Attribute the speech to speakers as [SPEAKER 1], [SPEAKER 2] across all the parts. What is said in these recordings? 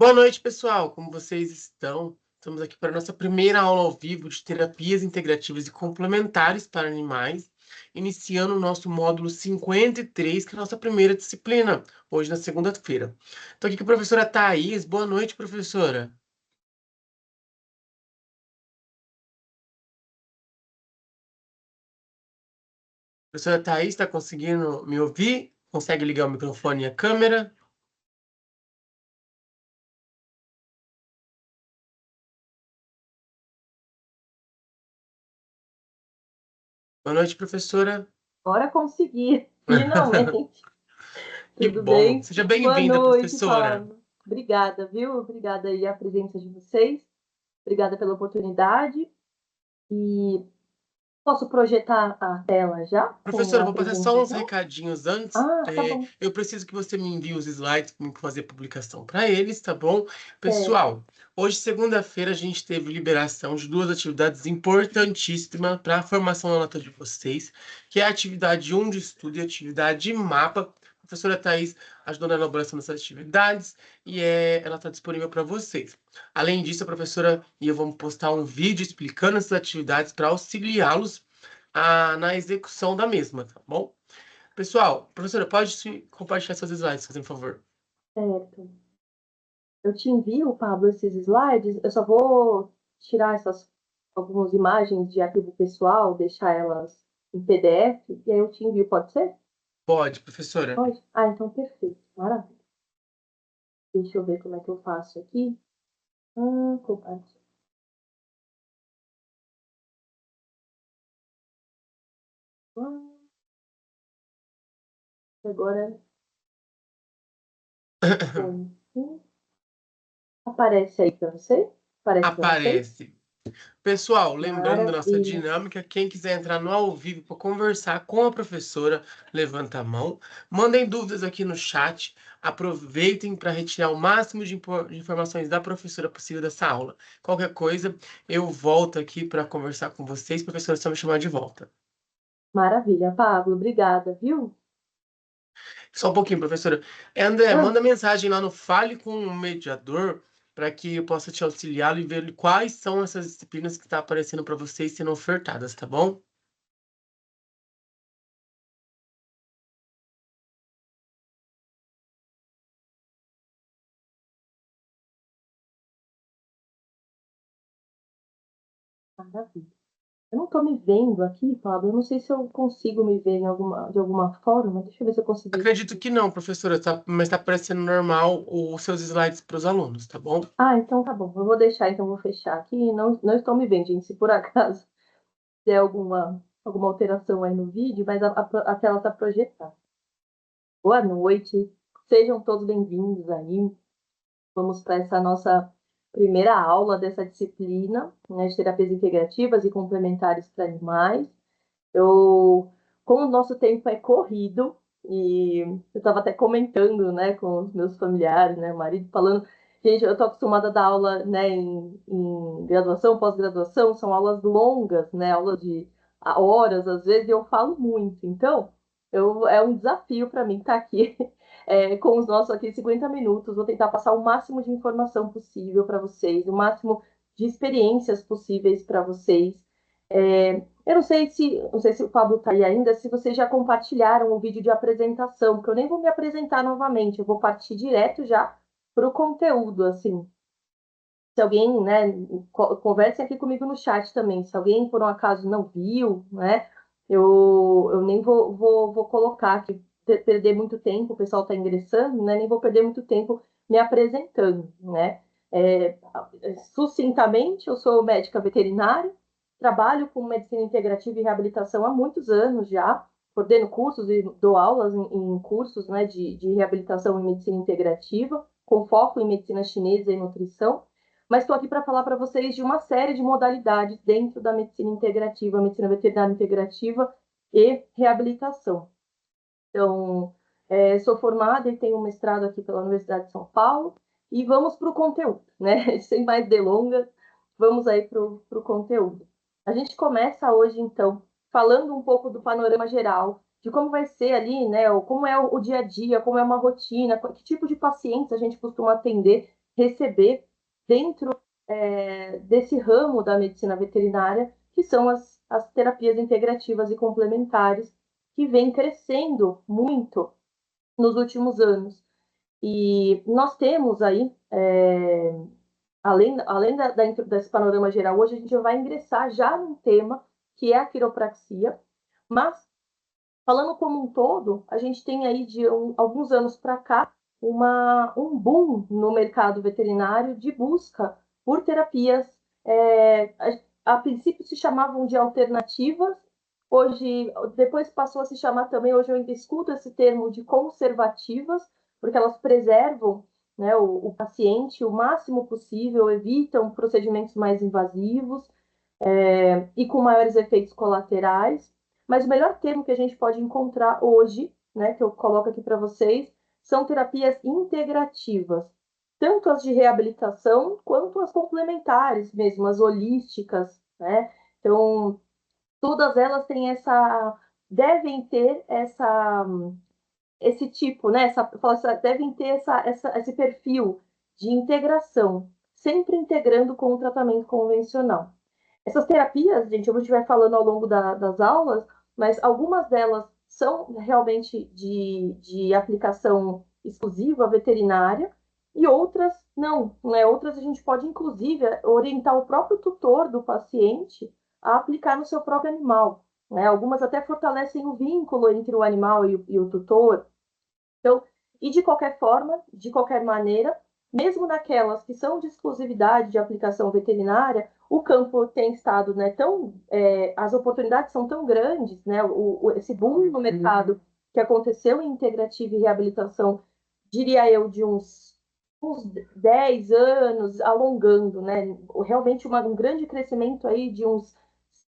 [SPEAKER 1] Boa noite, pessoal. Como vocês estão? Estamos aqui para a nossa primeira aula ao vivo de terapias integrativas e complementares para animais, iniciando o nosso módulo 53, que é a nossa primeira disciplina, hoje na segunda-feira. Estou aqui com a professora Thaís. Boa noite, professora. Professora Thaís, está conseguindo me ouvir? Consegue ligar o microfone e a câmera? Boa noite, professora.
[SPEAKER 2] Agora consegui, finalmente.
[SPEAKER 1] Que
[SPEAKER 2] Tudo
[SPEAKER 1] bom.
[SPEAKER 2] bem?
[SPEAKER 1] Seja
[SPEAKER 2] Boa
[SPEAKER 1] bem-vinda,
[SPEAKER 2] noite,
[SPEAKER 1] professora.
[SPEAKER 2] Pablo. Obrigada, viu? Obrigada aí a presença de vocês. Obrigada pela oportunidade. E posso projetar a tela já com
[SPEAKER 1] Professora,
[SPEAKER 2] a
[SPEAKER 1] vou passar só uns
[SPEAKER 2] apresentação?
[SPEAKER 1] recadinhos antes.
[SPEAKER 2] Ah, tá bom.
[SPEAKER 1] Eu preciso que você me envie os slides para fazer publicação para eles, tá bom?
[SPEAKER 2] Certo.
[SPEAKER 1] Pessoal, hoje, segunda-feira, a gente teve liberação de duas atividades importantíssimas para a formação da nota de vocês, que é a atividade 1 de estudo e a atividade mapa. A professora Thais ajudou na elaboração dessas atividades e ela está disponível para vocês. Além disso, a professora e eu vamos postar um vídeo explicando essas atividades para auxiliá-los na execução da mesma, tá bom? Pessoal, professora, pode compartilhar seus slides, por favor.
[SPEAKER 2] Certo. Eu te envio, Pablo, esses slides. Eu só vou tirar essas algumas imagens de arquivo pessoal, deixar elas em PDF, e aí eu te envio, pode ser?
[SPEAKER 1] Pode, professora.
[SPEAKER 2] Pode? Ah, então perfeito. Maravilha. Deixa eu ver como é que eu faço aqui. Compartilhar. Agora foi. Aparece aí para você? Aparece para vocês?
[SPEAKER 1] Aparece. Pessoal, lembrando da nossa
[SPEAKER 2] Maravilha.
[SPEAKER 1] dinâmica, quem quiser entrar no ao vivo para conversar com a professora, levanta a mão. Mandem dúvidas aqui no chat. Aproveitem para retirar o máximo de informações da professora possível dessa aula. Qualquer coisa, eu volto aqui para conversar com vocês. Professora, só me chamar de volta.
[SPEAKER 2] Maravilha, Pablo. Obrigada, viu?
[SPEAKER 1] Só um pouquinho, professora. André,
[SPEAKER 2] Ah,
[SPEAKER 1] manda mensagem lá no Fale com o Mediador para que eu possa te auxiliar e ver quais são essas disciplinas que estão aparecendo para vocês sendo ofertadas, tá bom?
[SPEAKER 2] maravilha. Eu não estou me vendo aqui, Pablo. Eu não sei se eu consigo me ver de alguma forma. Deixa eu ver se eu consigo.
[SPEAKER 1] Acredito que não, professora, mas está aparecendo normal os seus slides para os alunos, tá bom?
[SPEAKER 2] Ah, então tá bom. Eu vou deixar, então vou fechar aqui. Não estou me vendo, gente. Se por acaso der alguma alteração aí no vídeo, mas a tela está projetada. Boa noite. Sejam todos bem-vindos aí. Vamos para essa nossa primeira aula dessa disciplina, né, de terapias integrativas e complementares para animais. Eu, como o nosso tempo é corrido, e eu estava até comentando, né, com os meus familiares, né, o marido falando, gente, eu estou acostumada a dar aula, né, em graduação, pós-graduação, são aulas longas, né, aulas de horas, às vezes, e eu falo muito. Então, é um desafio para mim estar aqui com os nossos aqui 50 minutos. Vou tentar passar o máximo de informação possível para vocês, o máximo de experiências possíveis para vocês. Eu não sei se o Pablo está aí ainda, se vocês já compartilharam o vídeo de apresentação, porque eu nem vou me apresentar novamente, eu vou partir direto já para o conteúdo, assim. Se alguém, né, conversem aqui comigo no chat também. Se alguém, por um acaso, não viu, né, eu nem vou colocar aqui, perder muito tempo, o pessoal está ingressando, né, nem vou perder muito tempo me apresentando, né. É, Sucintamente, eu sou médica veterinária, trabalho com medicina integrativa e reabilitação há muitos anos já, coordeno cursos e dou aulas em cursos, né, de reabilitação e medicina integrativa, com foco em medicina chinesa e nutrição, mas estou aqui para falar para vocês de uma série de modalidades dentro da medicina integrativa, medicina veterinária integrativa e reabilitação. Então, sou formada e tenho um mestrado aqui pela Universidade de São Paulo, e vamos para o conteúdo, né? Sem mais delongas, vamos aí para o conteúdo. A gente começa hoje, então, falando um pouco do panorama geral, de como vai ser ali, né? Como é o dia a dia, como é uma rotina, que tipo de pacientes a gente costuma atender receber dentro desse ramo da medicina veterinária, que são as terapias integrativas e complementares, que vem crescendo muito nos últimos anos. E nós temos aí, além desse panorama geral, hoje a gente vai ingressar já num tema que é a quiropraxia, mas falando como um todo, a gente tem aí de alguns anos para cá um boom no mercado veterinário de busca por terapias, a princípio se chamavam de alternativas, hoje, depois passou a se chamar também, hoje eu ainda escuto esse termo de conservativas, porque elas preservam, né, o paciente o máximo possível, evitam procedimentos mais invasivos, e com maiores efeitos colaterais. Mas o melhor termo que a gente pode encontrar hoje, né, que eu coloco aqui para vocês, são terapias integrativas, tanto as de reabilitação quanto as complementares mesmo, as holísticas, né? Então, todas elas têm devem ter esse tipo, né? Devem ter esse perfil de integração, sempre integrando com o tratamento convencional. Essas terapias, gente, a gente vai falando ao longo das aulas, mas algumas delas são realmente de aplicação exclusiva veterinária e outras não, né? Outras a gente pode, inclusive, orientar o próprio tutor do paciente a aplicar no seu próprio animal, né? Algumas até fortalecem o vínculo entre o animal e o tutor. Então, e de qualquer forma, de qualquer maneira, mesmo naquelas que são de exclusividade de aplicação veterinária, o campo tem estado, né, as oportunidades são tão grandes, né, esse boom no mercado que aconteceu em integrativa e reabilitação, diria eu, de uns 10 anos, alongando, né, realmente um grande crescimento aí de uns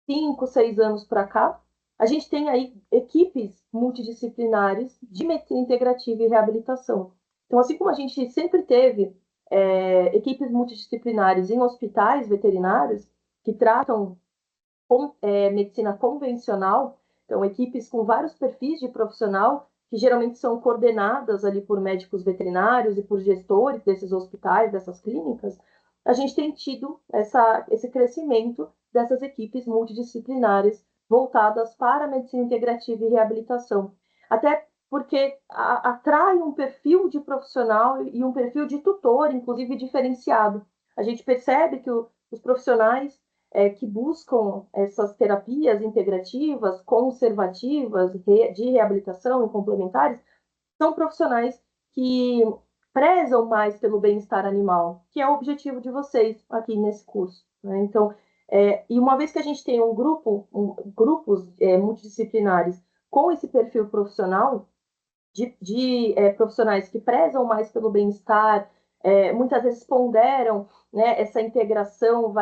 [SPEAKER 2] 5, 6 anos para cá. A gente tem aí equipes multidisciplinares de medicina integrativa e reabilitação. Então, assim como a gente sempre teve equipes multidisciplinares em hospitais veterinários que tratam medicina convencional, então equipes com vários perfis de profissional que geralmente são coordenadas ali por médicos veterinários e por gestores desses hospitais, dessas clínicas, a gente tem tido esse crescimento dessas equipes multidisciplinares voltadas para a medicina integrativa e reabilitação. Até porque atrai um perfil de profissional e um perfil de tutor, inclusive diferenciado. A gente percebe que os profissionais que buscam essas terapias integrativas, conservativas, de reabilitação e complementares, são profissionais que prezam mais pelo bem-estar animal, que é o objetivo de vocês aqui nesse curso, né? Então, e uma vez que a gente tem grupos multidisciplinares com esse perfil profissional, de profissionais que prezam mais pelo bem-estar, muitas vezes ponderam, né, essa integração,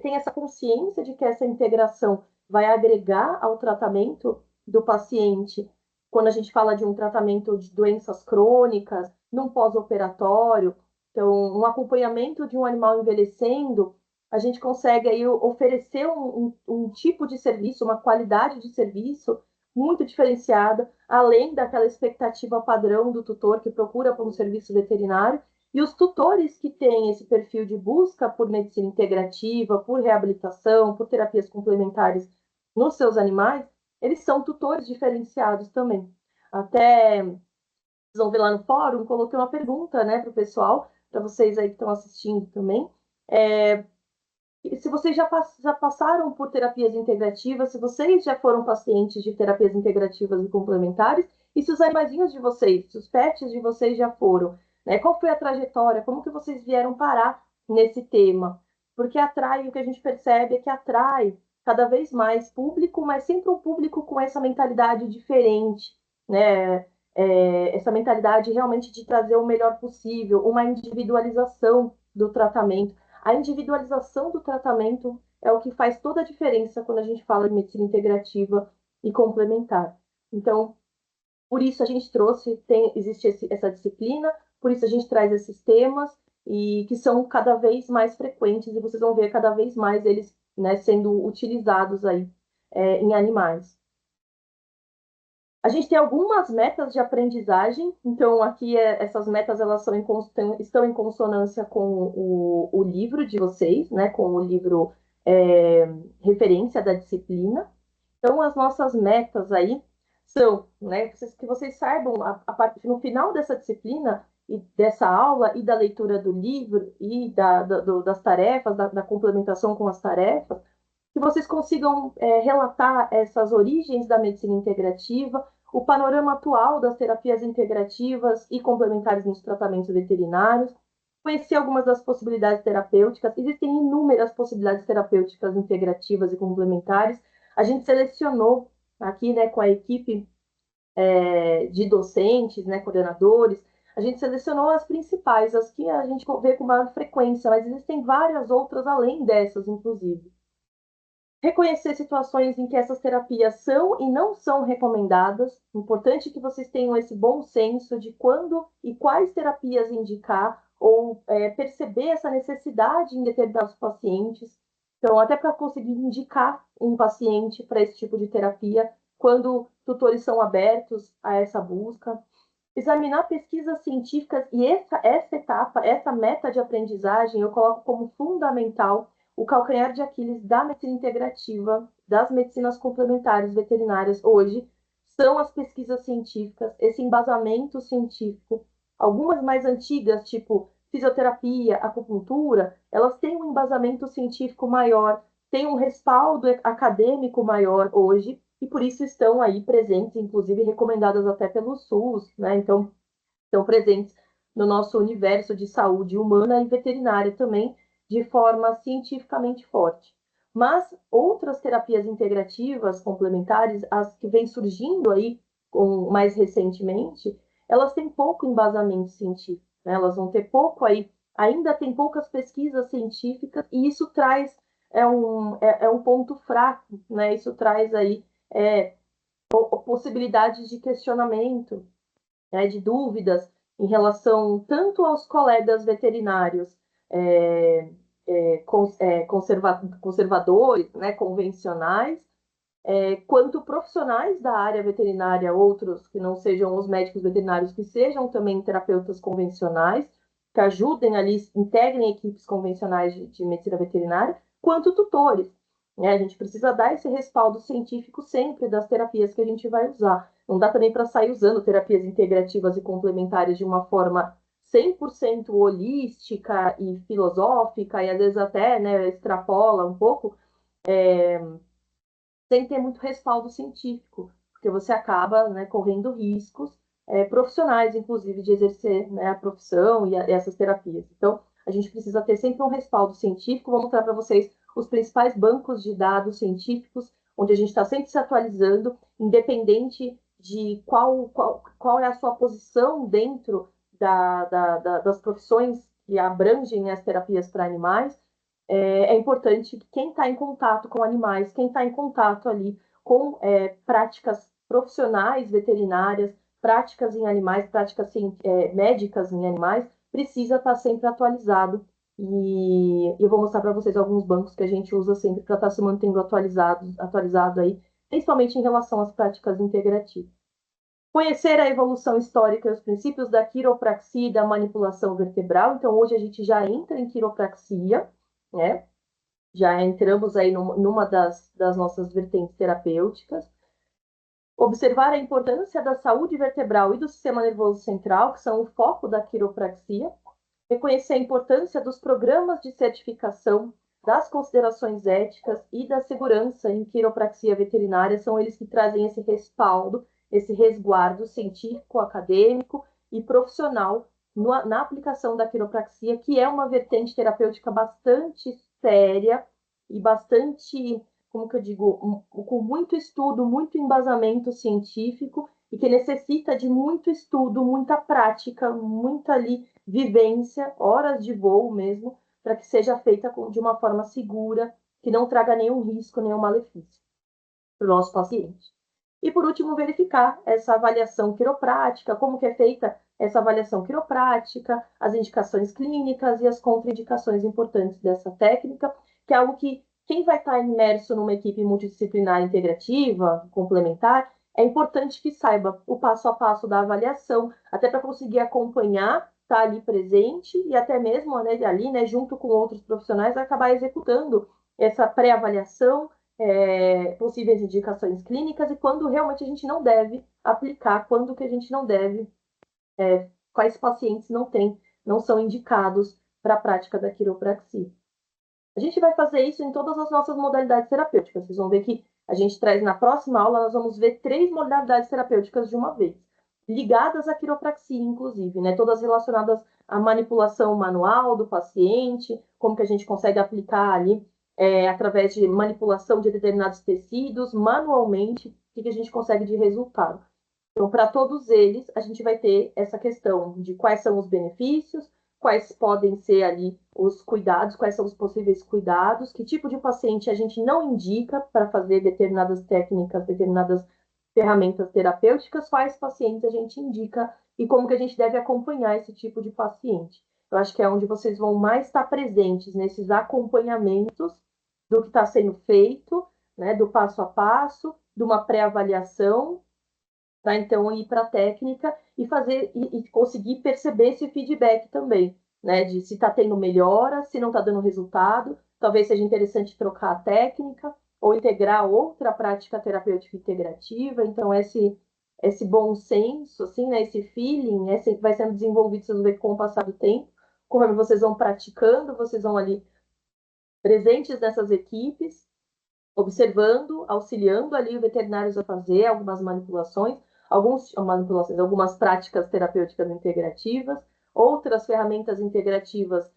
[SPEAKER 2] tem essa consciência de que essa integração vai agregar ao tratamento do paciente, quando a gente fala de um tratamento de doenças crônicas, num pós-operatório, então, um acompanhamento de um animal envelhecendo, a gente consegue aí oferecer um tipo de serviço, uma qualidade de serviço muito diferenciada, além daquela expectativa padrão do tutor que procura por um serviço veterinário, e os tutores que têm esse perfil de busca por medicina integrativa, por reabilitação, por terapias complementares nos seus animais, eles são tutores diferenciados também. Até, vocês vão ver lá no fórum, coloquei uma pergunta, né, para o pessoal, para vocês aí que estão assistindo também. Se vocês já passaram por terapias integrativas, se vocês já foram pacientes de terapias integrativas e complementares, e se os animaizinhos de vocês, se os pets de vocês já foram, né? Qual foi a trajetória? Como que vocês vieram parar nesse tema? Porque atrai, o que a gente percebe é que atrai cada vez mais público, mas sempre um público com essa mentalidade diferente, né? Essa mentalidade realmente de trazer o melhor possível, uma individualização do tratamento. A individualização do tratamento é o que faz toda a diferença quando a gente fala de medicina integrativa e complementar. Então, por isso a gente existe essa disciplina, por isso a gente traz esses temas e que são cada vez mais frequentes e vocês vão ver cada vez mais eles, né, sendo utilizados aí em animais. A gente tem algumas metas de aprendizagem, então aqui essas metas elas estão em consonância com o livro de vocês, né, com o livro referência da disciplina. Então as nossas metas aí são, né, que vocês saibam no final dessa disciplina e dessa aula e da leitura do livro e das tarefas, da complementação com as tarefas, que vocês consigam relatar essas origens da medicina integrativa, o panorama atual das terapias integrativas e complementares nos tratamentos veterinários, conhecer algumas das possibilidades terapêuticas. Existem inúmeras possibilidades terapêuticas integrativas e complementares. A gente selecionou aqui, né, com a equipe de docentes, né, coordenadores, a gente selecionou as principais, as que a gente vê com maior frequência, mas existem várias outras além dessas, inclusive. Reconhecer situações em que essas terapias são e não são recomendadas. Importante que vocês tenham esse bom senso de quando e quais terapias indicar ou perceber essa necessidade em determinados pacientes. Então, até para conseguir indicar um paciente para esse tipo de terapia, quando tutores são abertos a essa busca. Examinar pesquisas científicas e essa etapa, essa meta de aprendizagem, eu coloco como fundamental o calcanhar de Aquiles da medicina integrativa, das medicinas complementares veterinárias hoje, são as pesquisas científicas, esse embasamento científico. Algumas mais antigas, tipo fisioterapia, acupuntura, elas têm um embasamento científico maior, têm um respaldo acadêmico maior hoje, e por isso estão aí presentes, inclusive recomendadas até pelo SUS, né? Então, estão presentes no nosso universo de saúde humana e veterinária também, de forma cientificamente forte. Mas outras terapias integrativas complementares, as que vêm surgindo aí mais recentemente, elas têm pouco embasamento científico, né? Elas vão ter pouco aí, ainda tem poucas pesquisas científicas, e isso traz um ponto fraco, né? Isso traz aí possibilidades de questionamento, né, de dúvidas em relação tanto aos colegas veterinários conservadores, né, convencionais, quanto profissionais da área veterinária, outros que não sejam os médicos veterinários, que sejam também terapeutas convencionais, que ajudem ali, integrem equipes convencionais de medicina veterinária, quanto tutores. Né? A gente precisa dar esse respaldo científico sempre das terapias que a gente vai usar. Não dá também para sair usando terapias integrativas e complementares de uma forma 100% holística e filosófica, e às vezes até, né, extrapola um pouco, sem ter muito respaldo científico, porque você acaba, né, correndo riscos profissionais, inclusive, de exercer, né, a profissão e essas terapias. Então, a gente precisa ter sempre um respaldo científico. Vou mostrar para vocês os principais bancos de dados científicos, onde a gente está sempre se atualizando, independente de qual é a sua posição dentro das profissões que abrangem as terapias para animais. É importante que quem está em contato com animais, quem está em contato ali com práticas profissionais veterinárias, práticas em animais, práticas médicas em animais, precisa estar sempre atualizado. E eu vou mostrar para vocês alguns bancos que a gente usa sempre para estar se mantendo atualizado aí, principalmente em relação às práticas integrativas. Conhecer a evolução histórica e os princípios da quiropraxia e da manipulação vertebral. Então, hoje a gente já entra em quiropraxia, né? Já entramos aí numa das nossas vertentes terapêuticas. Observar a importância da saúde vertebral e do sistema nervoso central, que são o foco da quiropraxia. Reconhecer a importância dos programas de certificação, das considerações éticas e da segurança em quiropraxia veterinária, são eles que trazem esse respaldo, esse resguardo científico, acadêmico e profissional na aplicação da quiropraxia, que é uma vertente terapêutica bastante séria e bastante, como que eu digo, com muito estudo, muito embasamento científico e que necessita de muito estudo, muita prática, muita ali vivência, horas de voo mesmo, para que seja feita de uma forma segura, que não traga nenhum risco, nenhum malefício para o nosso paciente. E por último, verificar essa avaliação quiroprática, como que é feita essa avaliação quiroprática, as indicações clínicas e as contraindicações importantes dessa técnica, que é algo que quem vai estar imerso numa equipe multidisciplinar integrativa, complementar, é importante que saiba o passo a passo da avaliação, até para conseguir acompanhar, estar ali presente e até mesmo, né, ali, né, junto com outros profissionais, acabar executando essa pré-avaliação, possíveis indicações clínicas e quando realmente a gente não deve aplicar, quando que a gente não deve, quais pacientes não são indicados para a prática da quiropraxia. A gente vai fazer isso em todas as nossas modalidades terapêuticas. Vocês vão ver que a gente traz na próxima aula, nós vamos ver 3 modalidades terapêuticas de uma vez, ligadas à quiropraxia, inclusive, né? Todas relacionadas à manipulação manual do paciente, como que a gente consegue aplicar ali, através de manipulação de determinados tecidos, manualmente, o que a gente consegue de resultado. Então, para todos eles, a gente vai ter essa questão de quais são os benefícios, quais podem ser ali os cuidados, quais são os possíveis cuidados, que tipo de paciente a gente não indica para fazer determinadas técnicas, determinadas ferramentas terapêuticas, quais pacientes a gente indica e como que a gente deve acompanhar esse tipo de paciente. Eu acho que é onde vocês vão mais estar presentes nesses acompanhamentos do que está sendo feito, né, do passo a passo, de uma pré-avaliação, para então ir para a técnica e fazer e conseguir perceber esse feedback também, né? De se está tendo melhora, se não está dando resultado, talvez seja interessante trocar a técnica ou integrar outra prática terapêutica integrativa. Então, esse bom senso, assim, né? Esse feeling, vai sendo desenvolvido, vocês vão ver com o passar do tempo, conforme vocês vão praticando, vocês vão ali presentes nessas equipes, observando, auxiliando ali os veterinários a fazer algumas manipulações, algumas práticas terapêuticas integrativas, outras ferramentas integrativas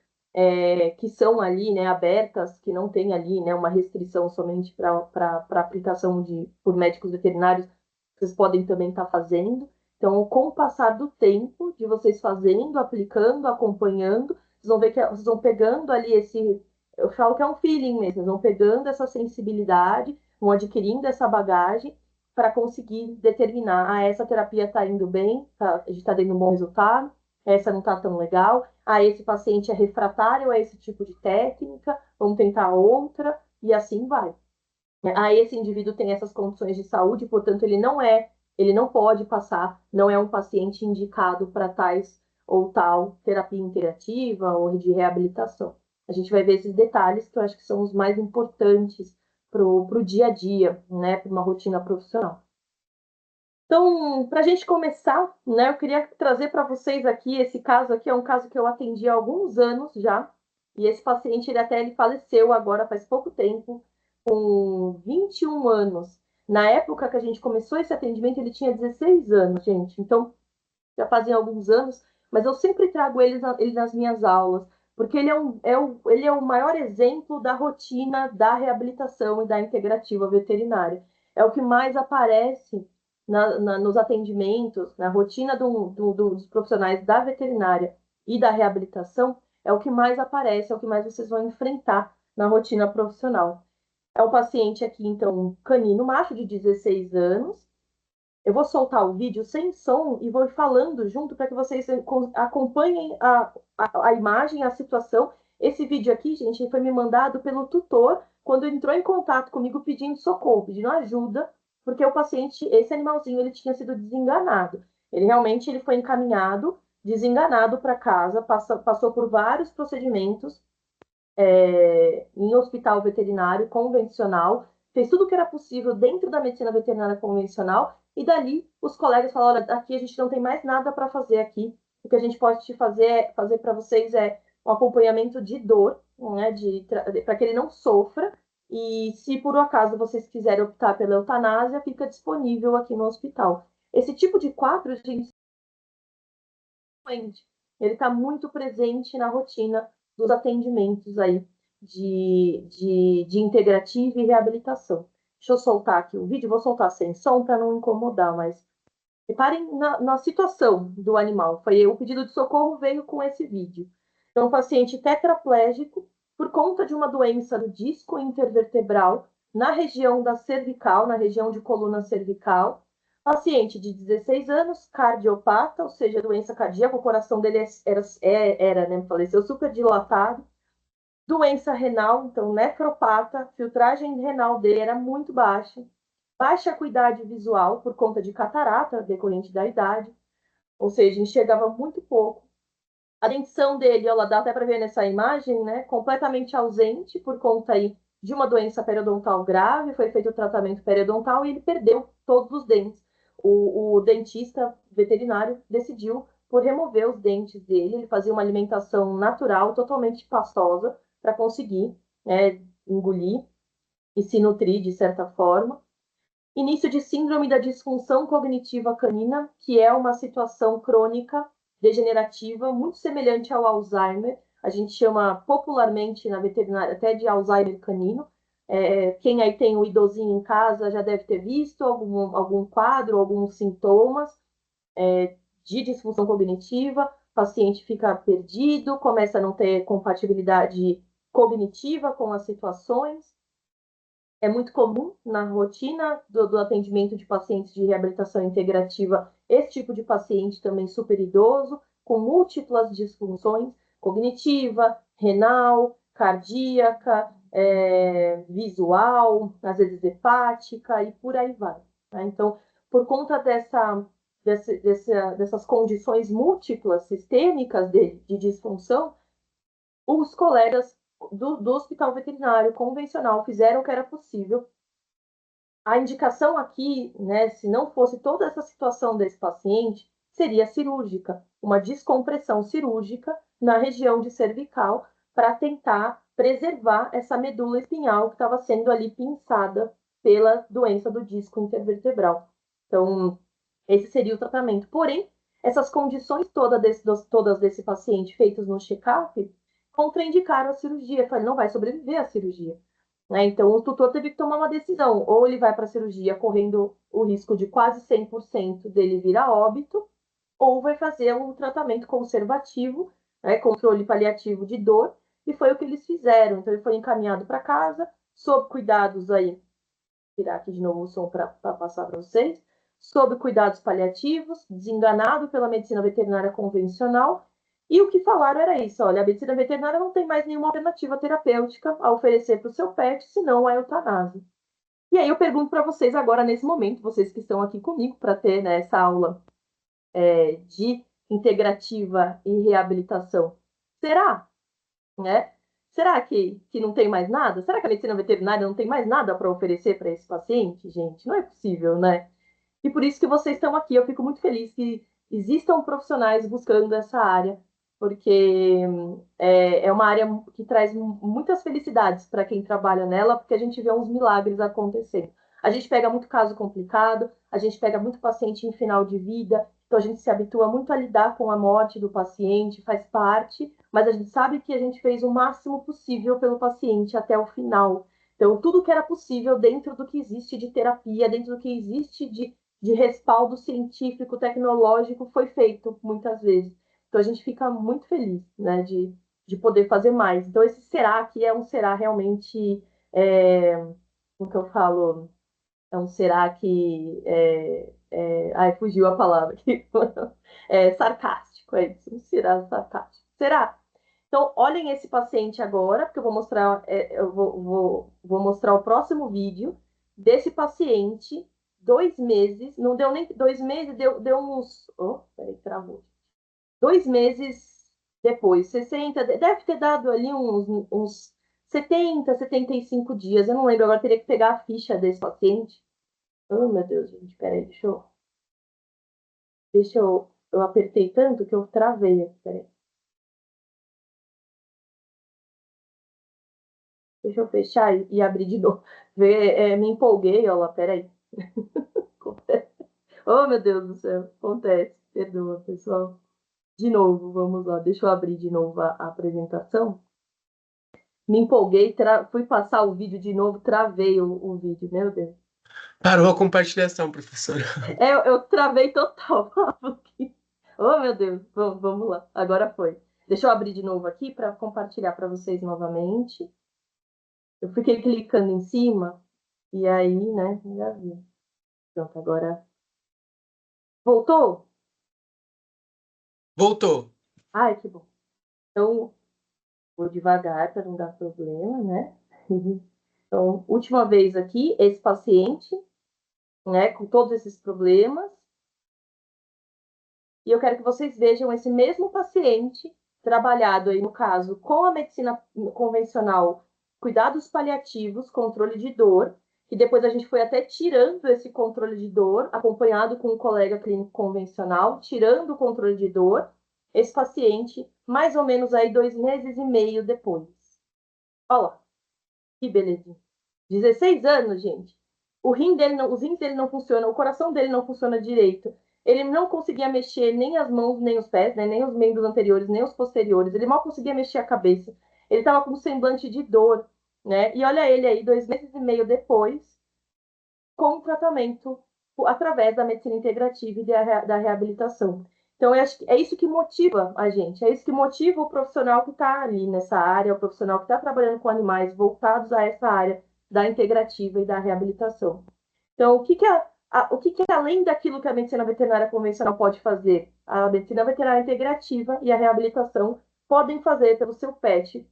[SPEAKER 2] que são ali, né, abertas, que não tem ali, né, uma restrição somente para aplicação por médicos veterinários, vocês podem também estar fazendo. Então, com o passar do tempo de vocês fazendo, aplicando, acompanhando, vocês vão ver que vocês vão pegando ali eu falo que é um feeling mesmo, vocês vão pegando essa sensibilidade, vão adquirindo essa bagagem para conseguir determinar, essa terapia está indo bem, a gente está dando um bom resultado, essa não está tão legal, esse paciente é refratário a esse tipo de técnica, vamos tentar outra, e assim vai. Esse indivíduo tem essas condições de saúde, portanto, ele não pode passar, não é um paciente indicado para tais ou tal terapia interativa ou de reabilitação. A gente vai ver esses detalhes que eu acho que são os mais importantes para o dia a dia, né, para uma rotina profissional. Então, para a gente começar, né, eu queria trazer para vocês aqui, esse caso aqui é um caso que eu atendi há alguns anos já, e esse paciente, ele faleceu agora faz pouco tempo, com 21 anos. Na época que a gente começou esse atendimento, ele tinha 16 anos, gente. Então, já fazem alguns anos, mas eu sempre trago ele nas minhas aulas, porque ele é o maior exemplo da rotina da reabilitação e da integrativa veterinária. É o que mais aparece nos atendimentos, na rotina dos profissionais da veterinária e da reabilitação, é o que mais aparece, é o que mais vocês vão enfrentar na rotina profissional. É um paciente aqui, então, um canino macho de 16 anos. Eu vou soltar o vídeo sem som e vou falando junto para que vocês acompanhem a imagem, a situação. Esse vídeo aqui, gente, foi me mandado pelo tutor quando entrou em contato comigo pedindo socorro, pedindo ajuda, porque o paciente, esse animalzinho, ele tinha sido desenganado. Ele foi encaminhado, desenganado para casa, passou por vários procedimentos em hospital veterinário convencional, fez tudo o que era possível dentro da medicina veterinária convencional, e dali os colegas falaram: olha, aqui a gente não tem mais nada para fazer aqui, o que a gente pode te fazer para vocês é um acompanhamento de dor, né, para que ele não sofra, e se por um acaso vocês quiserem optar pela eutanásia, fica disponível aqui no hospital. Esse tipo de quadro, gente, ele está muito presente na rotina dos atendimentos aí de integrativa e reabilitação. Deixa eu soltar aqui o vídeo, vou soltar sem som para não incomodar, mas reparem na situação do animal. O pedido de socorro veio com esse vídeo. Então, um paciente tetraplégico por conta de uma doença do disco intervertebral na região da cervical, na região de coluna cervical. Paciente de 16 anos, cardiopata, ou seja, doença cardíaca, o coração dele né, faleceu super dilatado. Doença renal, então nefropata, filtragem renal dele era muito baixa. baixa acuidade visual por conta de catarata decorrente da idade, ou seja, enxergava muito pouco. A dentição dele, ela dá até para ver nessa imagem, né, completamente ausente por conta aí de uma doença periodontal grave, foi feito o tratamento periodontal e ele perdeu todos os dentes. O dentista veterinário decidiu por remover os dentes dele, ele fazia uma alimentação natural, totalmente pastosa, para conseguir engolir e se nutrir de certa forma. Início de síndrome da disfunção cognitiva canina, que é uma situação crônica degenerativa muito semelhante ao Alzheimer. A gente chama popularmente na veterinária até de Alzheimer canino. Quem aí tem um idosinho em casa já deve ter visto algum quadro, alguns sintomas de disfunção cognitiva. O paciente fica perdido, começa a não ter compatibilidade cognitiva com as situações. É muito comum na rotina do atendimento de pacientes de reabilitação integrativa esse tipo de paciente também super idoso, com múltiplas disfunções cognitiva, renal, cardíaca, visual, às vezes hepática e por aí vai. Tá? Então, por conta dessas condições múltiplas sistêmicas de disfunção, os colegas do hospital veterinário convencional fizeram o que era possível. A indicação aqui, né, se não fosse toda essa situação desse paciente, seria cirúrgica, uma descompressão cirúrgica na região de cervical para tentar preservar essa medula espinhal que estava sendo ali pinçada pela doença do disco intervertebral. Então, esse seria o tratamento. Porém, essas condições todas desse paciente feitas no check-up contraindicaram a cirurgia. Ele não vai sobreviver à cirurgia. Né? Então, o tutor teve que tomar uma decisão. Ou ele vai para a cirurgia correndo o risco de quase 100% dele vir a óbito, ou vai fazer um tratamento conservativo, né, controle paliativo de dor, e foi o que eles fizeram. Então, ele foi encaminhado para casa, sob cuidados aí, vou tirar aqui de novo o som para passar para vocês, sob cuidados paliativos, desenganado pela medicina veterinária convencional. E o que falaram era isso: olha, a medicina veterinária não tem mais nenhuma alternativa terapêutica a oferecer para o seu pet, senão a eutanásia. E aí eu pergunto para vocês agora, nesse momento, vocês que estão aqui comigo para ter, né, essa aula de integrativa e reabilitação, será? Né? Será que não tem mais nada? Será que a medicina veterinária não tem mais nada para oferecer para esse paciente, gente? Não é possível, né? E por isso que vocês estão aqui. Eu fico muito feliz que existam profissionais buscando essa área, porque é uma área que traz muitas felicidades para quem trabalha nela, porque a gente vê uns milagres acontecendo. A gente pega muito caso complicado, a gente pega muito paciente em final de vida, então a gente se habitua muito a lidar com a morte do paciente, faz parte, mas a gente sabe que a gente fez o máximo possível pelo paciente até o final. Então, tudo que era possível dentro do que existe de terapia, dentro do que existe de respaldo científico, tecnológico, foi feito muitas vezes. Então, a gente fica muito feliz, né, de poder fazer mais. Então, esse será que é um será realmente, o que eu falo, é um será que, ai, fugiu a palavra aqui, sarcástico, é isso, um será sarcástico. Será? Então, olhem esse paciente agora, porque eu vou mostrar, vou mostrar o próximo vídeo desse paciente, 2 meses, não deu nem 2 meses, deu uns. Oh, peraí, travou. 2 meses depois, 60, deve ter dado ali uns 75 dias, eu não lembro, agora teria que pegar a ficha desse paciente. Oh, meu Deus, gente, peraí, eu apertei tanto que eu travei aqui, peraí. Deixa eu fechar e abrir de novo. Me empolguei, olha lá, peraí. Oh, meu Deus do céu, acontece. Perdoa, pessoal. De novo, vamos lá. Deixa eu abrir de novo a apresentação. Me empolguei, fui passar o vídeo de novo, travei o vídeo, meu Deus.
[SPEAKER 1] Parou a compartilhação, professora.
[SPEAKER 2] Eu travei total. Oh, meu Deus, vamos lá. Agora foi. Deixa eu abrir de novo aqui para compartilhar para vocês novamente. Eu fiquei clicando em cima e aí, né, já vi. Pronto, agora. Voltou?
[SPEAKER 1] Voltou.
[SPEAKER 2] Ai, que bom. Então, vou devagar para não dar problema, né? Então, última vez aqui, esse paciente né, com todos esses problemas. E eu quero que vocês vejam esse mesmo paciente trabalhado aí, no caso, com a medicina convencional, cuidados paliativos, controle de dor, e depois a gente foi até tirando esse controle de dor, acompanhado com um colega clínico convencional, tirando o controle de dor, esse paciente, mais ou menos aí 2 meses e meio depois. Olha lá, que beleza. 16 anos, gente. Os rins dele não funcionam, o coração dele não funciona direito. Ele não conseguia mexer nem as mãos, nem os pés, né? Nem os membros anteriores, nem os posteriores. Ele mal conseguia mexer a cabeça. Ele estava com um semblante de dor, né? E olha ele aí, 2 meses e meio depois, com tratamento através da medicina integrativa e da reabilitação. Então, eu acho que é isso que motiva a gente, é isso que motiva o profissional que está ali nessa área, o profissional que está trabalhando com animais voltados a essa área da integrativa e da reabilitação. Então, o que além daquilo que a medicina veterinária convencional pode fazer, a medicina veterinária integrativa e a reabilitação podem fazer pelo seu pet,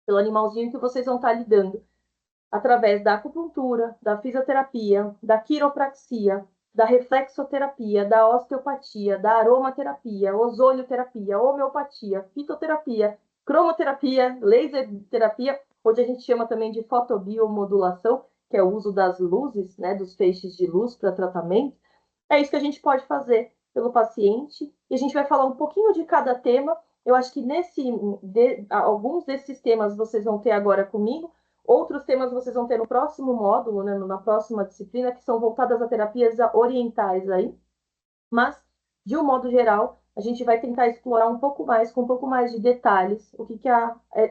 [SPEAKER 2] pelo animalzinho que vocês vão estar lidando, através da acupuntura, da fisioterapia, da quiropraxia, da reflexoterapia, da osteopatia, da aromaterapia, ozonioterapia, homeopatia, fitoterapia, cromoterapia, laser terapia, hoje a gente chama também de fotobiomodulação, que é o uso das luzes, né, dos feixes de luz para tratamento. É isso que a gente pode fazer pelo paciente. E a gente vai falar um pouquinho de cada tema. Eu acho que alguns desses temas vocês vão ter agora comigo. Outros temas vocês vão ter no próximo módulo, né, na próxima disciplina, que são voltadas a terapias orientais aí. Mas, de um modo geral, a gente vai tentar explorar um pouco mais, com um pouco mais de detalhes, o que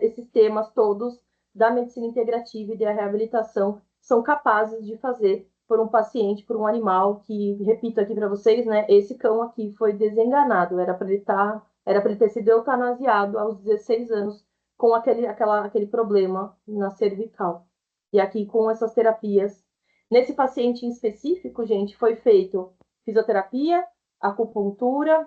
[SPEAKER 2] esses temas todos da medicina integrativa e da reabilitação são capazes de fazer por um paciente, por um animal que, repito aqui para vocês, né, esse cão aqui foi desenganado, era para ele ter sido eutanasiado aos 16 anos com aquele problema na cervical. E aqui com essas terapias. Nesse paciente em específico, gente, foi feito fisioterapia, acupuntura,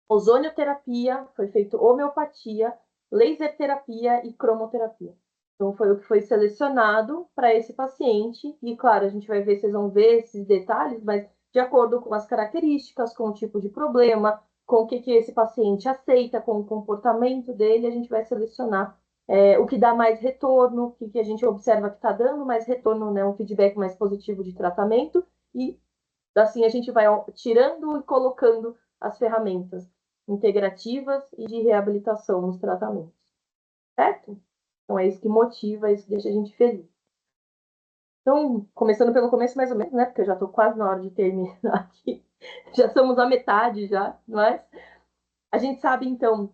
[SPEAKER 2] ozonioterapia, foi feito homeopatia, laser terapia e cromoterapia. Então, foi o que foi selecionado para esse paciente. E, claro, a gente vai ver, vocês vão ver esses detalhes, mas de acordo com as características, com o tipo de problema, com o que esse paciente aceita, com o comportamento dele, a gente vai selecionar o que dá mais retorno, o que a gente observa que está dando mais retorno, né, um feedback mais positivo de tratamento, e assim a gente vai tirando e colocando as ferramentas integrativas e de reabilitação nos tratamentos, certo? Então é isso que motiva, é isso que deixa a gente feliz. Então, começando pelo começo mais ou menos, né? Porque eu já estou quase na hora de terminar aqui. Já somos a metade já, não é? A gente sabe, então,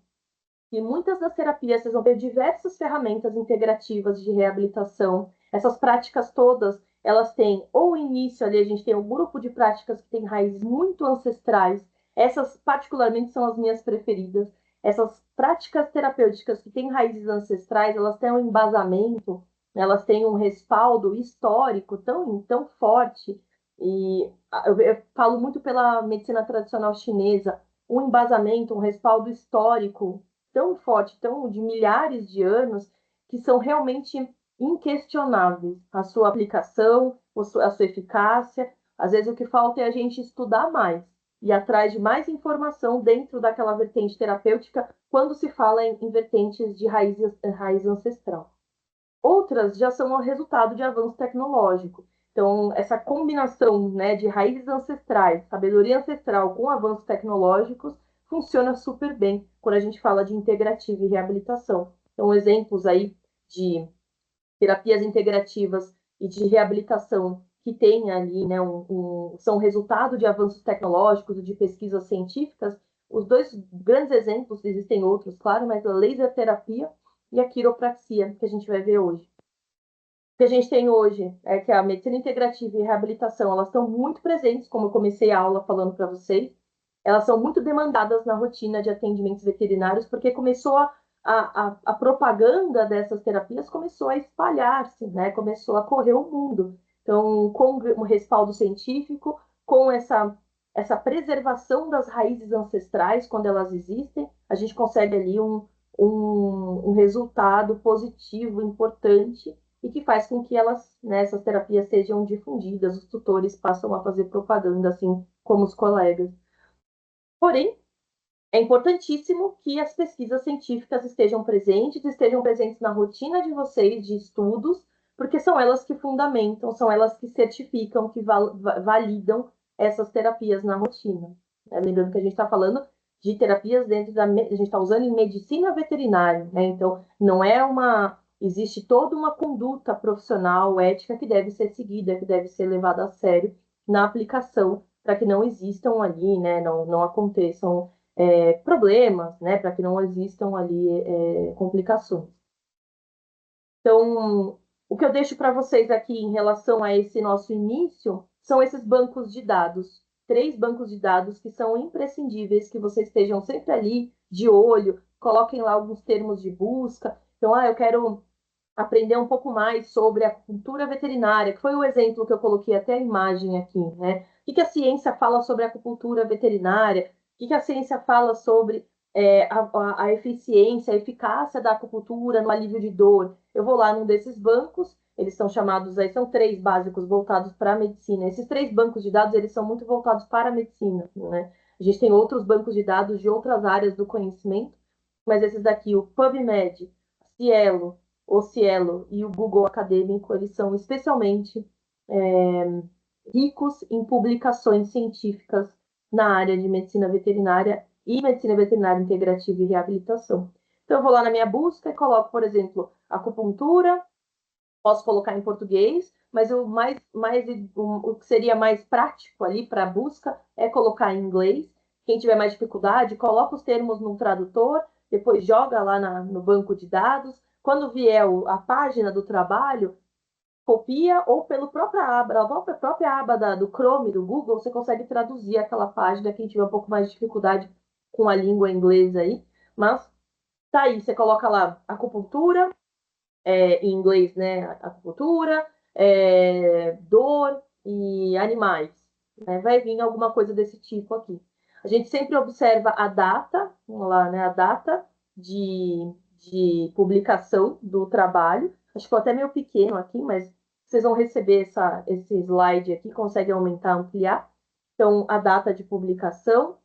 [SPEAKER 2] que muitas das terapias vocês vão ter diversas ferramentas integrativas de reabilitação. Essas práticas todas, elas têm ou início ali, a gente tem um grupo de práticas que tem raízes muito ancestrais. Essas particularmente são as minhas preferidas. Essas práticas terapêuticas que têm raízes ancestrais, elas têm um embasamento, elas têm um respaldo histórico tão forte. E eu falo muito pela medicina tradicional chinesa, um embasamento, um respaldo histórico tão forte, tão de milhares de anos, que são realmente inquestionáveis. A sua aplicação, a sua eficácia. Às vezes o que falta é a gente estudar mais e atrás de mais informação dentro daquela vertente terapêutica quando se fala em vertentes de raiz ancestral. Outras já são o resultado de avanço tecnológico. Então, essa combinação, né, de raízes ancestrais, sabedoria ancestral com avanços tecnológicos funciona super bem quando a gente fala de integrativa e reabilitação. Então, exemplos aí de terapias integrativas e de reabilitação que tem ali, né, são resultado de avanços tecnológicos e de pesquisas científicas. Os dois grandes exemplos, existem outros, claro, mas a laser terapia e a quiropraxia, que a gente vai ver hoje. O que a gente tem hoje é que a medicina integrativa e a reabilitação, elas estão muito presentes, como eu comecei a aula falando para vocês, elas são muito demandadas na rotina de atendimentos veterinários, porque começou a propaganda dessas terapias começou a espalhar-se, né? Começou a correr o mundo. Então, com um respaldo científico, com essa preservação das raízes ancestrais, quando elas existem, a gente consegue ali um resultado positivo, importante, e que faz com que elas, né, essas terapias sejam difundidas, os tutores passam a fazer propaganda, assim como os colegas. Porém, é importantíssimo que as pesquisas científicas estejam presentes na rotina de vocês de estudos, porque são elas que fundamentam, são elas que certificam, que validam essas terapias na rotina. Lembrando que a gente está falando de terapias dentro da... A gente está usando em medicina veterinária, né? Então, não é uma... Existe toda uma conduta profissional, ética, que deve ser seguida, que deve ser levada a sério na aplicação, para que não existam ali, né? Não aconteçam problemas, né, para que não existam ali complicações. Então, o que eu deixo para vocês aqui em relação a esse nosso início são esses bancos de dados. 3 bancos de dados que são imprescindíveis, que vocês estejam sempre ali de olho, coloquem lá alguns termos de busca. Então, eu quero aprender um pouco mais sobre a acupuntura veterinária, que foi o exemplo que eu coloquei até a imagem aqui, né? O que a ciência fala sobre a acupuntura veterinária? O que a ciência fala sobre a eficiência, a eficácia da acupuntura no alívio de dor? Eu vou lá num desses bancos, eles são chamados, aí são 3 básicos voltados para a medicina. Esses 3 bancos de dados, eles são muito voltados para a medicina, né? A gente tem outros bancos de dados de outras áreas do conhecimento, mas esses daqui, o PubMed, Cielo, o Cielo e o Google Acadêmico, eles são especialmente ricos em publicações científicas na área de medicina veterinária e medicina veterinária integrativa e reabilitação. Então, eu vou lá na minha busca e coloco, por exemplo, acupuntura, posso colocar em português, mas o que seria mais prático ali para a busca é colocar em inglês. Quem tiver mais dificuldade, coloca os termos no tradutor, depois joga lá no banco de dados. Quando vier a página do trabalho, copia ou pela própria aba do Chrome, do Google, você consegue traduzir aquela página, quem tiver um pouco mais de dificuldade com a língua inglesa aí. Mas tá aí, você coloca lá acupuntura, em inglês, né? Acupuntura, dor e animais. Né? Vai vir alguma coisa desse tipo aqui. A gente sempre observa a data, vamos lá, né? A data de publicação do trabalho. Acho que ficou até meio pequeno aqui, mas vocês vão receber esse slide aqui, consegue aumentar, ampliar. Então, a data de publicação.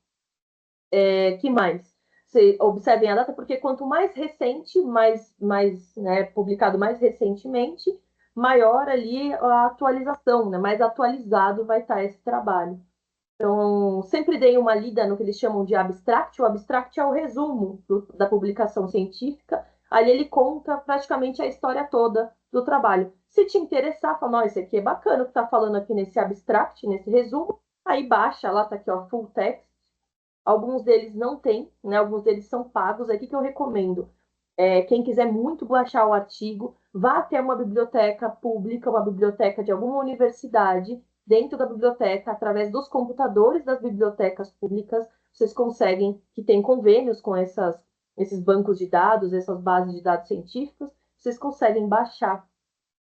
[SPEAKER 2] Que mais? Você observem a data, porque quanto mais recente, né, publicado mais recentemente, maior ali a atualização, né? Mais atualizado vai estar esse trabalho. Então, sempre dei uma lida no que eles chamam de abstract. O abstract é o resumo da publicação científica. Ali ele conta praticamente a história toda do trabalho. Se te interessar, fala, isso aqui é bacana o que está falando aqui nesse abstract, nesse resumo. Aí baixa, lá está aqui, ó, full text. Alguns deles não têm, né? Alguns deles são pagos. Aqui que eu recomendo. Quem quiser muito baixar o artigo, vá até uma biblioteca pública, uma biblioteca de alguma universidade. Dentro da biblioteca, através dos computadores das bibliotecas públicas, vocês conseguem, que tem convênios com esses bancos de dados, essas bases de dados científicas, vocês conseguem baixar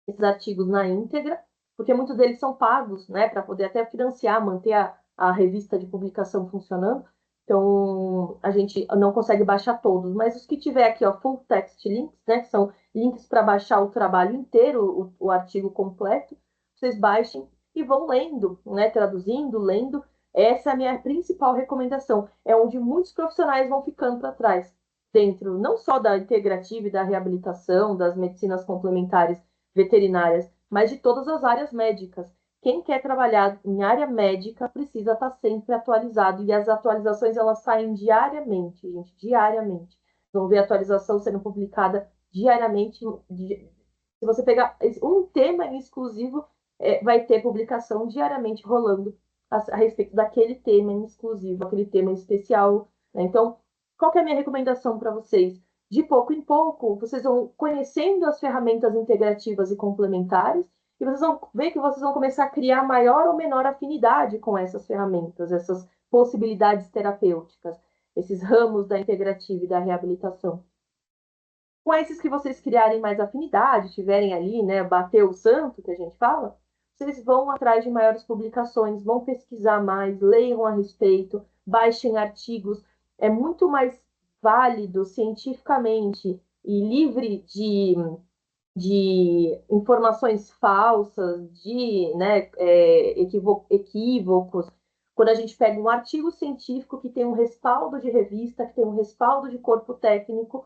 [SPEAKER 2] esses artigos na íntegra, porque muitos deles são pagos, né, para poder até financiar, manter a revista de publicação funcionando. Então, a gente não consegue baixar todos, mas os que tiver aqui, ó, full text links, né, que são links para baixar o trabalho inteiro, o artigo completo, vocês baixem e vão lendo, né, traduzindo, lendo. Essa é a minha principal recomendação. É onde muitos profissionais vão ficando para trás, dentro não só da integrativa e da reabilitação, das medicinas complementares veterinárias, mas de todas as áreas médicas. Quem quer trabalhar em área médica precisa estar sempre atualizado, e as atualizações elas saem diariamente, gente, diariamente. Vão ver a atualização sendo publicada diariamente. Se você pegar um tema em exclusivo, vai ter publicação diariamente rolando a respeito daquele tema em exclusivo, aquele tema em especial. Né? Então, qual que é a minha recomendação para vocês? De pouco em pouco, vocês vão conhecendo as ferramentas integrativas e complementares, e vocês vão ver que vocês vão começar a criar maior ou menor afinidade com essas ferramentas, essas possibilidades terapêuticas, esses ramos da integrativa e da reabilitação. Com esses que vocês criarem mais afinidade, tiverem ali, né, bater o santo, que a gente fala, vocês vão atrás de maiores publicações, vão pesquisar mais, leiam a respeito, baixem artigos. É muito mais válido cientificamente e livre de informações falsas, de, né, equívocos. Quando a gente pega um artigo científico que tem um respaldo de revista, que tem um respaldo de corpo técnico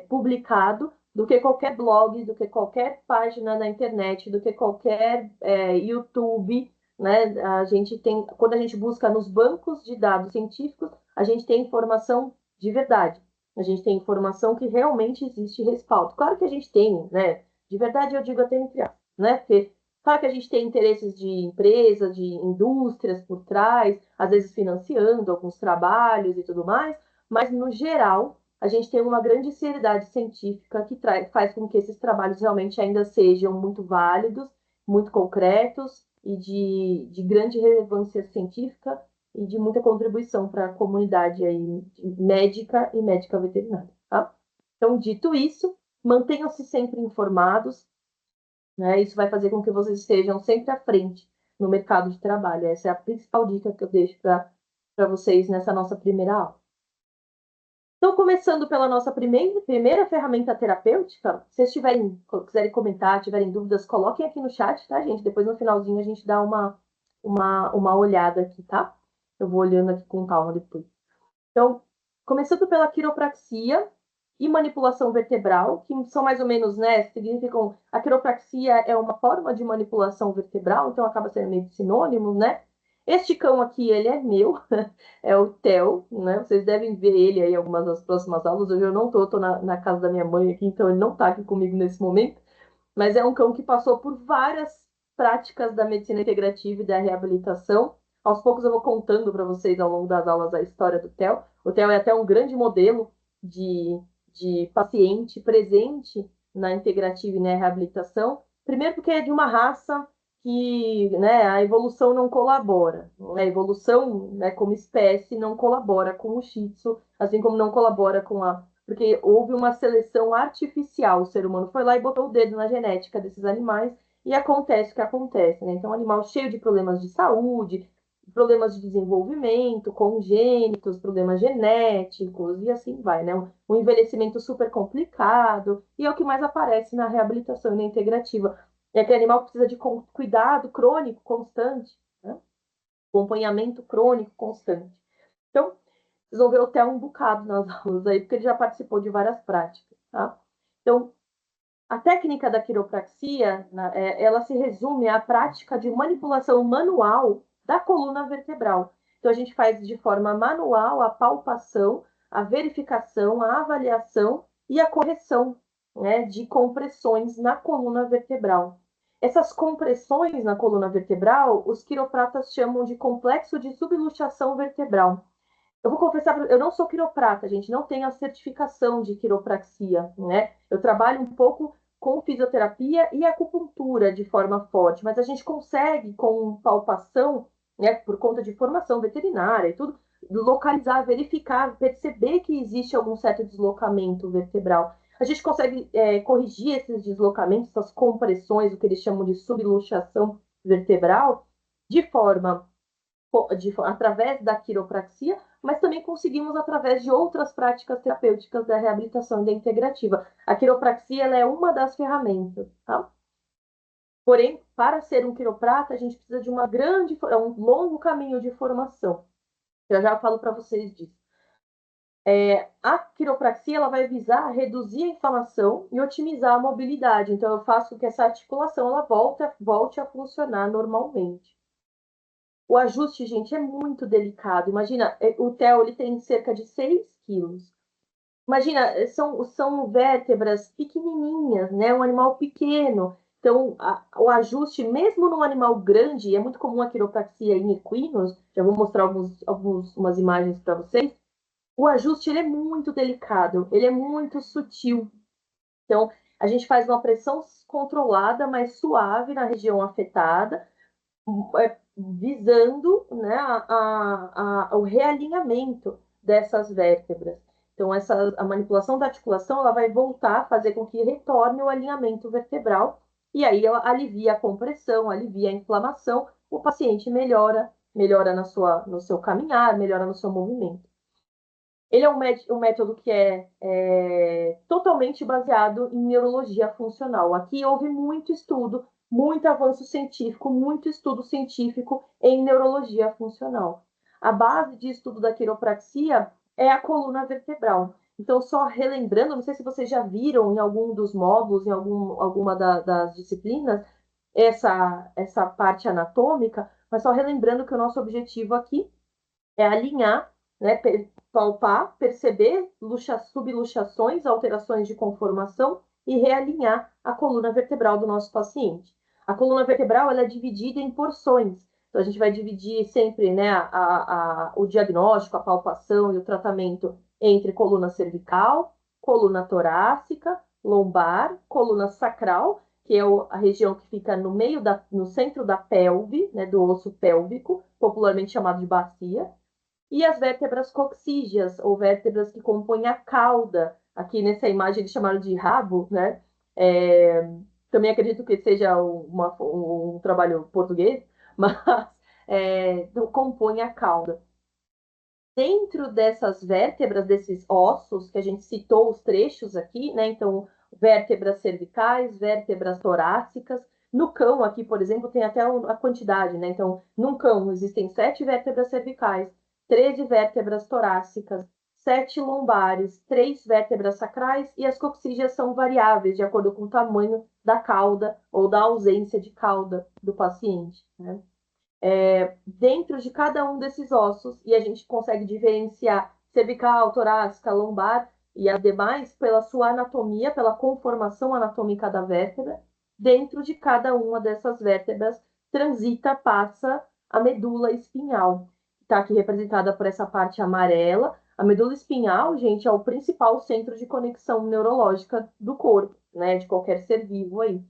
[SPEAKER 2] publicado, do que qualquer blog, do que qualquer página na internet, do que qualquer YouTube, né? A gente tem, quando a gente busca nos bancos de dados científicos, a gente tem informação de verdade. A gente tem informação que realmente existe respaldo. Claro que a gente tem, né? De verdade eu digo até entre aspas, né? Porque claro que a gente tem interesses de empresas, de indústrias por trás, às vezes financiando alguns trabalhos e tudo mais, mas no geral a gente tem uma grande seriedade científica que faz com que esses trabalhos realmente ainda sejam muito válidos, muito concretos e de grande relevância científica e de muita contribuição para a comunidade aí médica e médica veterinária, tá? Então, dito isso, mantenham-se sempre informados, né? Isso vai fazer com que vocês estejam sempre à frente no mercado de trabalho. Essa é a principal dica que eu deixo para vocês nessa nossa primeira aula. Então, começando pela nossa primeira ferramenta terapêutica, se vocês quiserem comentar, tiverem dúvidas, coloquem aqui no chat, tá, gente? Depois, no finalzinho, a gente dá uma olhada aqui, tá? Eu vou olhando aqui com calma depois. Então, começando pela quiropraxia e manipulação vertebral, que são mais ou menos, né, significam... A quiropraxia é uma forma de manipulação vertebral, então acaba sendo meio sinônimo, né? Este cão aqui, ele é meu, é o Theo, né? Vocês devem ver ele aí em algumas das próximas aulas. Hoje eu não tô na casa da minha mãe aqui, então ele não tá aqui comigo nesse momento. Mas é um cão que passou por várias práticas da medicina integrativa e da reabilitação. Aos poucos eu vou contando para vocês ao longo das aulas a história do Theo. O Theo é até um grande modelo de paciente presente na integrativa e na reabilitação. Primeiro porque é de uma raça que, né, a evolução não colabora. A evolução, né, como espécie não colabora com o Shih Tzu, assim como não colabora com a... Porque houve uma seleção artificial. O ser humano foi lá e botou o dedo na genética desses animais e acontece o que acontece, né? Então, um animal cheio de problemas de saúde, problemas de desenvolvimento, congênitos, problemas genéticos e assim vai, né? Um envelhecimento super complicado e é o que mais aparece na reabilitação e na integrativa. É que o animal precisa de cuidado crônico constante, né? Acompanhamento crônico constante. Então, vocês vão ver o Theo um bocado nas aulas aí, porque ele já participou de várias práticas, tá? Então, a técnica da quiropraxia, ela se resume à prática de manipulação manual da coluna vertebral. Então, a gente faz de forma manual a palpação, a verificação, a avaliação e a correção, né, de compressões na coluna vertebral. Essas compressões na coluna vertebral, os quiropratas chamam de complexo de subluxação vertebral. Eu vou confessar, eu não sou quiroprata, gente, não tenho a certificação de quiropraxia, né? Eu trabalho um pouco com fisioterapia e acupuntura de forma forte, mas a gente consegue, com palpação, né, por conta de formação veterinária e tudo, localizar, verificar, perceber que existe algum certo deslocamento vertebral. A gente consegue corrigir esses deslocamentos, essas compressões, o que eles chamam de subluxação vertebral, de forma através da quiropraxia, mas também conseguimos através de outras práticas terapêuticas da reabilitação e da integrativa. A quiropraxia ela é uma das ferramentas, tá? Porém, para ser um quiroprata, a gente precisa de um longo caminho de formação. Eu já falo para vocês disso. A quiropraxia ela vai visar reduzir a inflamação e otimizar a mobilidade. Então, eu faço com que essa articulação ela volte a funcionar normalmente. O ajuste, gente, é muito delicado. Imagina, o Theo ele tem cerca de 6 quilos. Imagina, são vértebras pequenininhas, né? Um animal pequeno. Então, o ajuste, mesmo num animal grande, é muito comum a quiropraxia em equinos, já vou mostrar umas imagens para vocês. O ajuste ele é muito delicado, ele é muito sutil. Então, a gente faz uma pressão controlada, mas suave na região afetada, visando, né, o realinhamento dessas vértebras. Então, a manipulação da articulação ela vai voltar a fazer com que retorne o alinhamento vertebral e aí ela alivia a compressão, alivia a inflamação, o paciente melhora no seu caminhar, melhora no seu movimento. Ele é um método que é totalmente baseado em neurologia funcional. Aqui houve muito estudo, muito avanço científico, muito estudo científico em neurologia funcional. A base de estudo da quiropraxia é a coluna vertebral. Então, só relembrando, não sei se vocês já viram em algum dos módulos, em alguma das disciplinas, essa parte anatômica, mas só relembrando que o nosso objetivo aqui é alinhar, né, palpar, perceber subluxações, alterações de conformação e realinhar a coluna vertebral do nosso paciente. A coluna vertebral ela é dividida em porções. Então, a gente vai dividir sempre, né, o diagnóstico, a palpação e o tratamento entre coluna cervical, coluna torácica, lombar, coluna sacral, que é a região que fica no centro da pelve, né, do osso pélvico, popularmente chamado de bacia, e as vértebras coxígeas, ou vértebras que compõem a cauda. Aqui nessa imagem eles chamaram de rabo, né? É, também acredito que seja um trabalho português, mas compõe a cauda. Dentro dessas vértebras, desses ossos, que a gente citou os trechos aqui, né? Então, vértebras cervicais, vértebras torácicas. No cão, aqui, por exemplo, tem até a quantidade, né? Então, num cão existem 7 vértebras cervicais, 13 vértebras torácicas, 7 lombares, 3 vértebras sacrais, e as coxígeas são variáveis de acordo com o tamanho da cauda ou da ausência de cauda do paciente, né? Dentro de cada um desses ossos, e a gente consegue diferenciar cervical, torácica, lombar e as demais pela sua anatomia, pela conformação anatômica da vértebra. Dentro de cada uma dessas vértebras passa a medula espinhal, que está aqui representada por essa parte amarela. A medula espinhal, gente, é o principal centro de conexão neurológica do corpo, né? De qualquer ser vivo aí,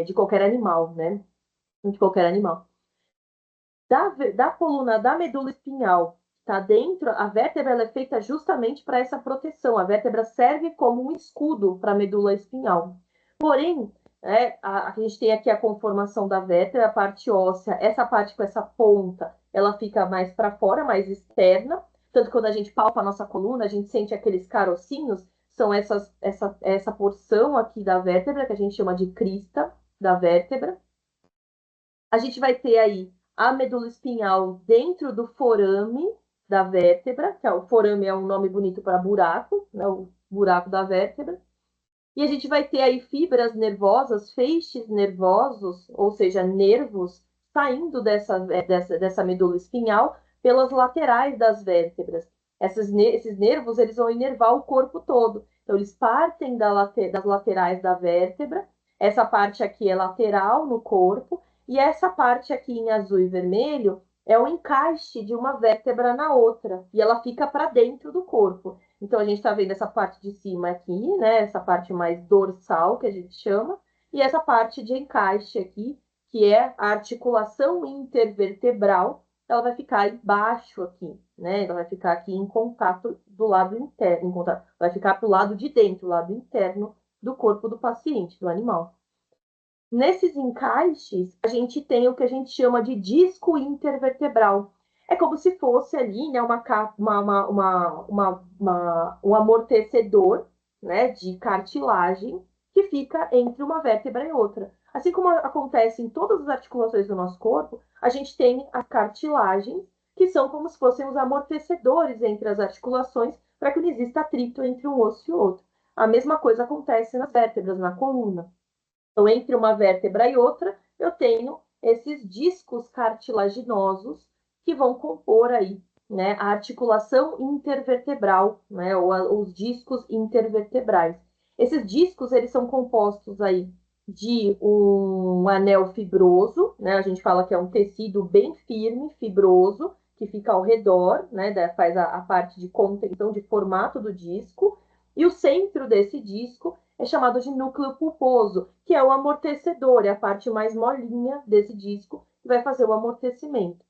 [SPEAKER 2] de qualquer animal, né? De qualquer animal. Da coluna da medula espinhal está dentro, a vértebra ela é feita justamente para essa proteção. A vértebra serve como um escudo para a medula espinhal. Porém, a gente tem aqui a conformação da vértebra, a parte óssea, essa parte com essa ponta, ela fica mais para fora, mais externa. Tanto que quando a gente palpa a nossa coluna, a gente sente aqueles carocinhos, são essa porção aqui da vértebra, que a gente chama de crista da vértebra. A gente vai ter aí a medula espinhal dentro do forame da vértebra, que o forame é um nome bonito para buraco, né, o buraco da vértebra. E a gente vai ter aí fibras nervosas, feixes nervosos, ou seja, nervos, saindo dessa medula espinhal pelas laterais das vértebras. Esses nervos eles vão inervar o corpo todo. Então, eles partem das laterais da vértebra. Essa parte aqui é lateral no corpo, e essa parte aqui em azul e vermelho é o encaixe de uma vértebra na outra, e ela fica para dentro do corpo. Então, a gente está vendo essa parte de cima aqui, né? Essa parte mais dorsal, que a gente chama, e essa parte de encaixe aqui, que é a articulação intervertebral, ela vai ficar embaixo aqui, né? Ela vai ficar aqui em contato do lado interno, vai ficar para o lado de dentro, o lado interno do corpo do paciente, do animal. Nesses encaixes, a gente tem o que a gente chama de disco intervertebral. É como se fosse ali, né, um amortecedor, né, de cartilagem que fica entre uma vértebra e outra. Assim como acontece em todas as articulações do nosso corpo, a gente tem as cartilagens, que são como se fossem os amortecedores entre as articulações, para que não exista atrito entre um osso e outro. A mesma coisa acontece nas vértebras, na coluna. Então, entre uma vértebra e outra, eu tenho esses discos cartilaginosos que vão compor aí, né, a articulação intervertebral, né, ou os discos intervertebrais. Esses discos, eles são compostos aí de um anel fibroso, né, a gente fala que é um tecido bem firme, fibroso, que fica ao redor, né, faz a parte de contenção, de formato do disco, e o centro desse disco é chamado de núcleo pulposo, que é o amortecedor, é a parte mais molinha desse disco que vai fazer o amortecimento.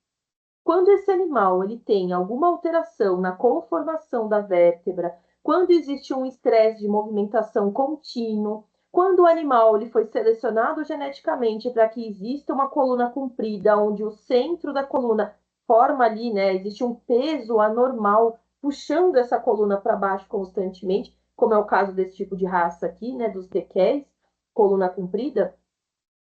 [SPEAKER 2] Quando esse animal ele tem alguma alteração na conformação da vértebra, quando existe um estresse de movimentação contínuo, quando o animal ele foi selecionado geneticamente para que exista uma coluna comprida, onde o centro da coluna forma ali, né, existe um peso anormal puxando essa coluna para baixo constantemente, como é o caso desse tipo de raça aqui, né, dos tequéis, coluna comprida,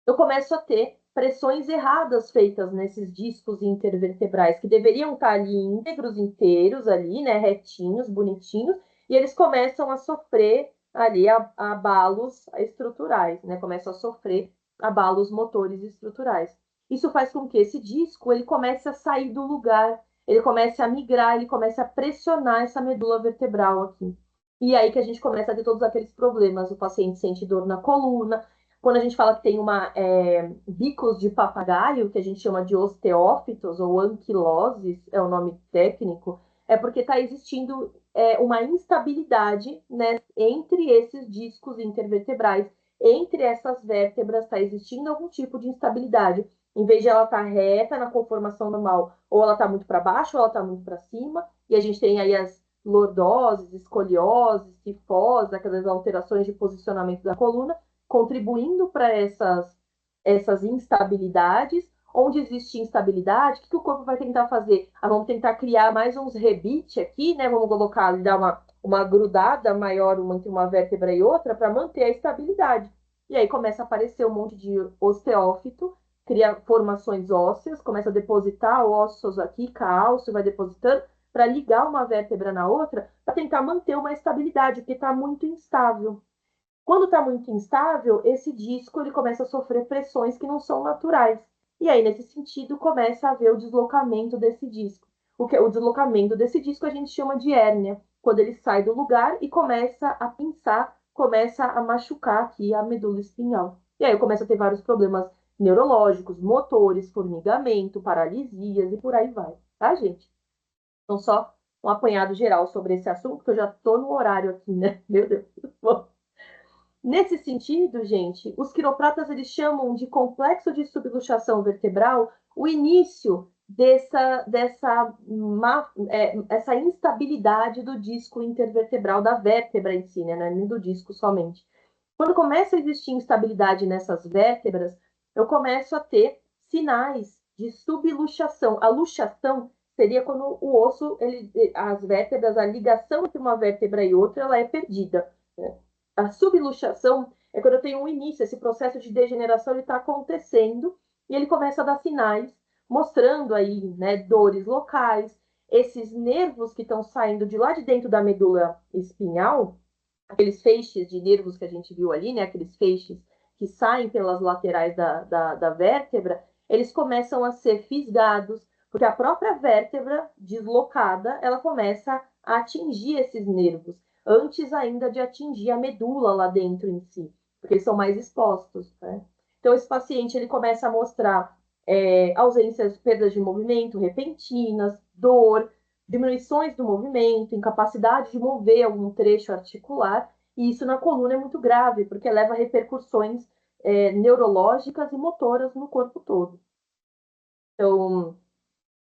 [SPEAKER 2] eu começo a ter pressões erradas feitas nesses discos intervertebrais, que deveriam estar ali íntegros, inteiros, ali, né, retinhos, bonitinhos, e eles começam a sofrer ali abalos estruturais, né, começam a sofrer abalos motores estruturais. Isso faz com que esse disco ele comece a sair do lugar, ele comece a migrar, ele comece a pressionar essa medula vertebral aqui. E aí que a gente começa a ter todos aqueles problemas. O paciente sente dor na coluna, quando a gente fala que tem bicos de papagaio, que a gente chama de osteófitos ou anquiloses, é o nome técnico, é porque está existindo uma instabilidade, né, entre esses discos intervertebrais, entre essas vértebras está existindo algum tipo de instabilidade. Em vez de ela estar reta na conformação normal, ou ela está muito para baixo, ou ela está muito para cima, e a gente tem aí as lordoses, escolioses, cifose, aquelas alterações de posicionamento da coluna, contribuindo para essas instabilidades. Onde existe instabilidade, o que o corpo vai tentar fazer? Vamos tentar criar mais uns rebite aqui, né? Vamos colocar, dar uma grudada maior entre uma vértebra e outra para manter a estabilidade. E aí começa a aparecer um monte de osteófito, cria formações ósseas, começa a depositar ossos aqui, cálcio, vai depositando para ligar uma vértebra na outra, para tentar manter uma estabilidade, porque está muito instável. Quando está muito instável, esse disco ele começa a sofrer pressões que não são naturais. E aí, nesse sentido, começa a haver o deslocamento desse disco. O deslocamento desse disco a gente chama de hérnia, quando ele sai do lugar e começa a pinçar, começa a machucar aqui a medula espinhal. E aí começa a ter vários problemas neurológicos, motores, formigamento, paralisias e por aí vai, tá, gente? Então, só um apanhado geral sobre esse assunto, porque eu já estou no horário aqui, né? Meu Deus. Bom, nesse sentido, gente, os quiropratas eles chamam de complexo de subluxação vertebral o início essa instabilidade do disco intervertebral da vértebra em si, né? Não é nem do disco somente. Quando começa a existir instabilidade nessas vértebras, eu começo a ter sinais de subluxação. A luxação seria quando o osso, as vértebras, a ligação entre uma vértebra e outra, ela é perdida, né? A subluxação é quando eu tenho um início, esse processo de degeneração está acontecendo e ele começa a dar sinais, mostrando aí, né, dores locais, esses nervos que estão saindo de lá de dentro da medula espinhal, aqueles feixes de nervos que a gente viu ali, né, aqueles feixes que saem pelas laterais da vértebra, eles começam a ser fisgados, porque a própria vértebra deslocada, ela começa a atingir esses nervos antes ainda de atingir a medula lá dentro em si, porque eles são mais expostos, né? Então, esse paciente ele começa a mostrar ausências, perdas de movimento repentinas, dor, diminuições do movimento, incapacidade de mover algum trecho articular, e isso na coluna é muito grave, porque leva a repercussões neurológicas e motoras no corpo todo. Então,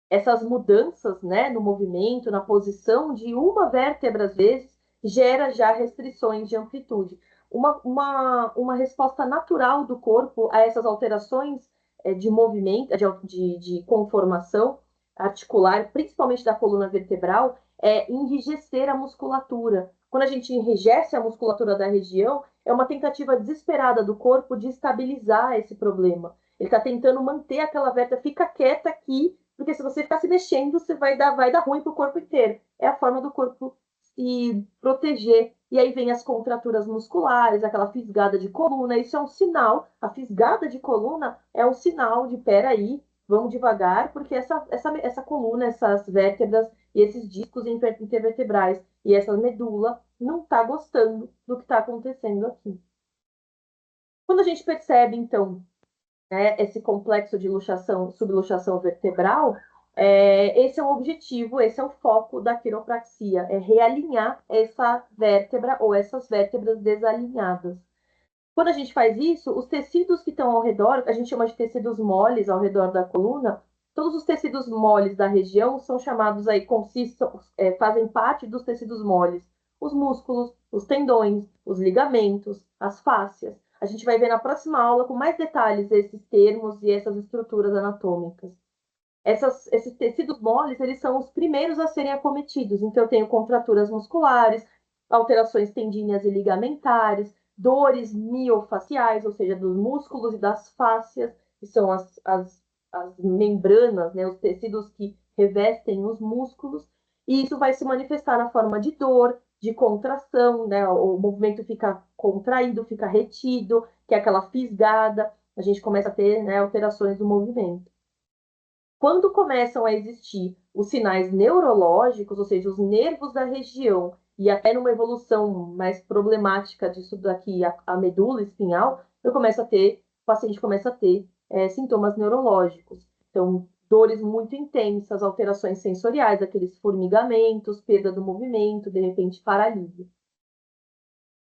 [SPEAKER 2] essas mudanças, né, no movimento, na posição de uma vértebra, às vezes, gera já restrições de amplitude. Uma resposta natural do corpo a essas alterações de movimento, de conformação articular, principalmente da coluna vertebral, é enrijecer a musculatura. Quando a gente enrijece a musculatura da região, é uma tentativa desesperada do corpo de estabilizar esse problema. Ele está tentando manter aquela vértebra, fica quieta aqui, porque se você ficar se mexendo, você vai dar ruim para o corpo inteiro. É a forma do corpo se proteger. E aí vem as contraturas musculares, aquela fisgada de coluna. Isso é um sinal. A fisgada de coluna é um sinal de peraí, vamos devagar, porque essa coluna, essas vértebras e esses discos intervertebrais e essa medula não está gostando do que está acontecendo aqui. Quando a gente percebe, então, né, esse complexo de luxação, subluxação vertebral, esse é o objetivo, esse é o foco da quiropraxia, é realinhar essa vértebra ou essas vértebras desalinhadas. Quando a gente faz isso, os tecidos que estão ao redor, a gente chama de tecidos moles ao redor da coluna, todos os tecidos moles da região são chamados aí, fazem parte dos tecidos moles. Os músculos, os tendões, os ligamentos, as fáscias. A gente vai ver na próxima aula com mais detalhes esses termos e essas estruturas anatômicas. Esses tecidos moles, eles são os primeiros a serem acometidos. Então, eu tenho contraturas musculares, alterações tendíneas e ligamentares, dores miofaciais, ou seja, dos músculos e das fáscias, que são as membranas, né, os tecidos que revestem os músculos, e isso vai se manifestar na forma de dor, de contração, né, o movimento fica contraído, fica retido, que é aquela fisgada, a gente começa a ter, né, alterações do movimento. Quando começam a existir os sinais neurológicos, ou seja, os nervos da região, e até numa evolução mais problemática disso daqui, a medula espinhal, o paciente começa a ter sintomas neurológicos. Então, dores muito intensas, alterações sensoriais, aqueles formigamentos, perda do movimento, de repente paralisia.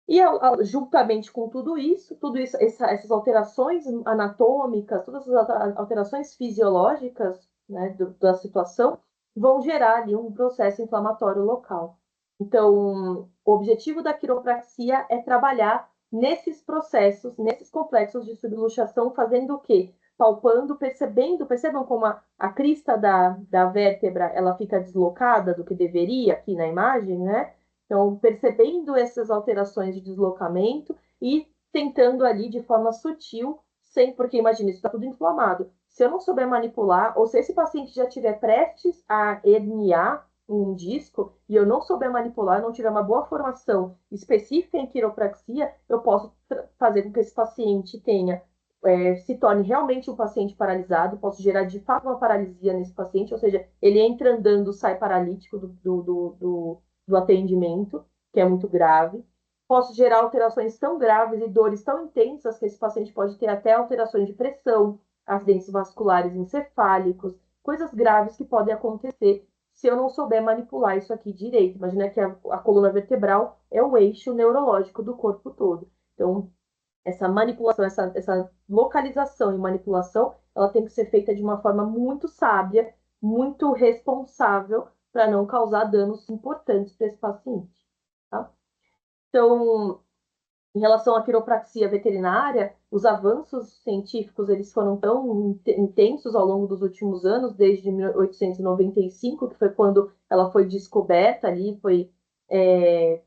[SPEAKER 2] E juntamente com tudo isso, essas alterações anatômicas, todas as alterações fisiológicas, né, da situação, vão gerar ali um processo inflamatório local. Então, o objetivo da quiropraxia é trabalhar nesses processos, nesses complexos de subluxação, fazendo o quê? Palpando, percebam como a crista da vértebra ela fica deslocada do que deveria aqui na imagem, né? Então, percebendo essas alterações de deslocamento e tentando ali de forma sutil, sem, porque imagina, isso está tudo inflamado. Se eu não souber manipular, ou se esse paciente já estiver prestes a herniar um disco e eu não souber manipular, não tiver uma boa formação específica em quiropraxia, eu posso fazer com que esse paciente tenha se torne realmente um paciente paralisado, posso gerar de fato uma paralisia nesse paciente, ou seja, ele entra andando, sai paralítico do atendimento, que é muito grave. Posso gerar alterações tão graves e dores tão intensas que esse paciente pode ter até alterações de pressão, acidentes vasculares encefálicos, coisas graves que podem acontecer se eu não souber manipular isso aqui direito. Imagina que a coluna vertebral é o eixo neurológico do corpo todo. Então, essa manipulação, essa localização e manipulação, ela tem que ser feita de uma forma muito sábia, muito responsável, para não causar danos importantes para esse paciente. Tá? Então, em relação à quiropraxia veterinária, os avanços científicos eles foram tão intensos ao longo dos últimos anos, desde 1895, que foi quando ela foi descoberta ali, foi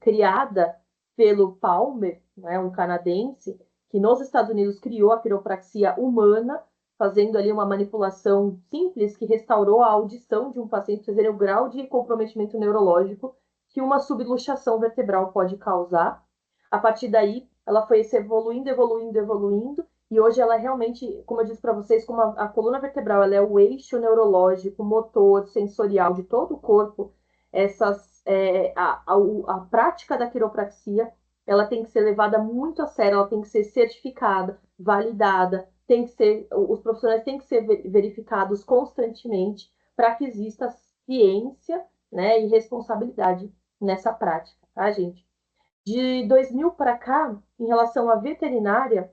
[SPEAKER 2] criada pelo Palmer, né, um canadense, que nos Estados Unidos criou a quiropraxia humana, fazendo ali uma manipulação simples que restaurou a audição de um paciente, para o grau de comprometimento neurológico que uma subluxação vertebral pode causar. A partir daí, ela foi se evoluindo, evoluindo, evoluindo, e hoje ela realmente, como eu disse para vocês, como a coluna vertebral ela é o eixo neurológico, motor, sensorial de todo o corpo, a prática da quiropraxia ela tem que ser levada muito a sério, ela tem que ser certificada, validada, tem que ser, os profissionais têm que ser verificados constantemente para que exista ciência, né, e responsabilidade nessa prática, tá, gente? De 2000 para cá, em relação à veterinária,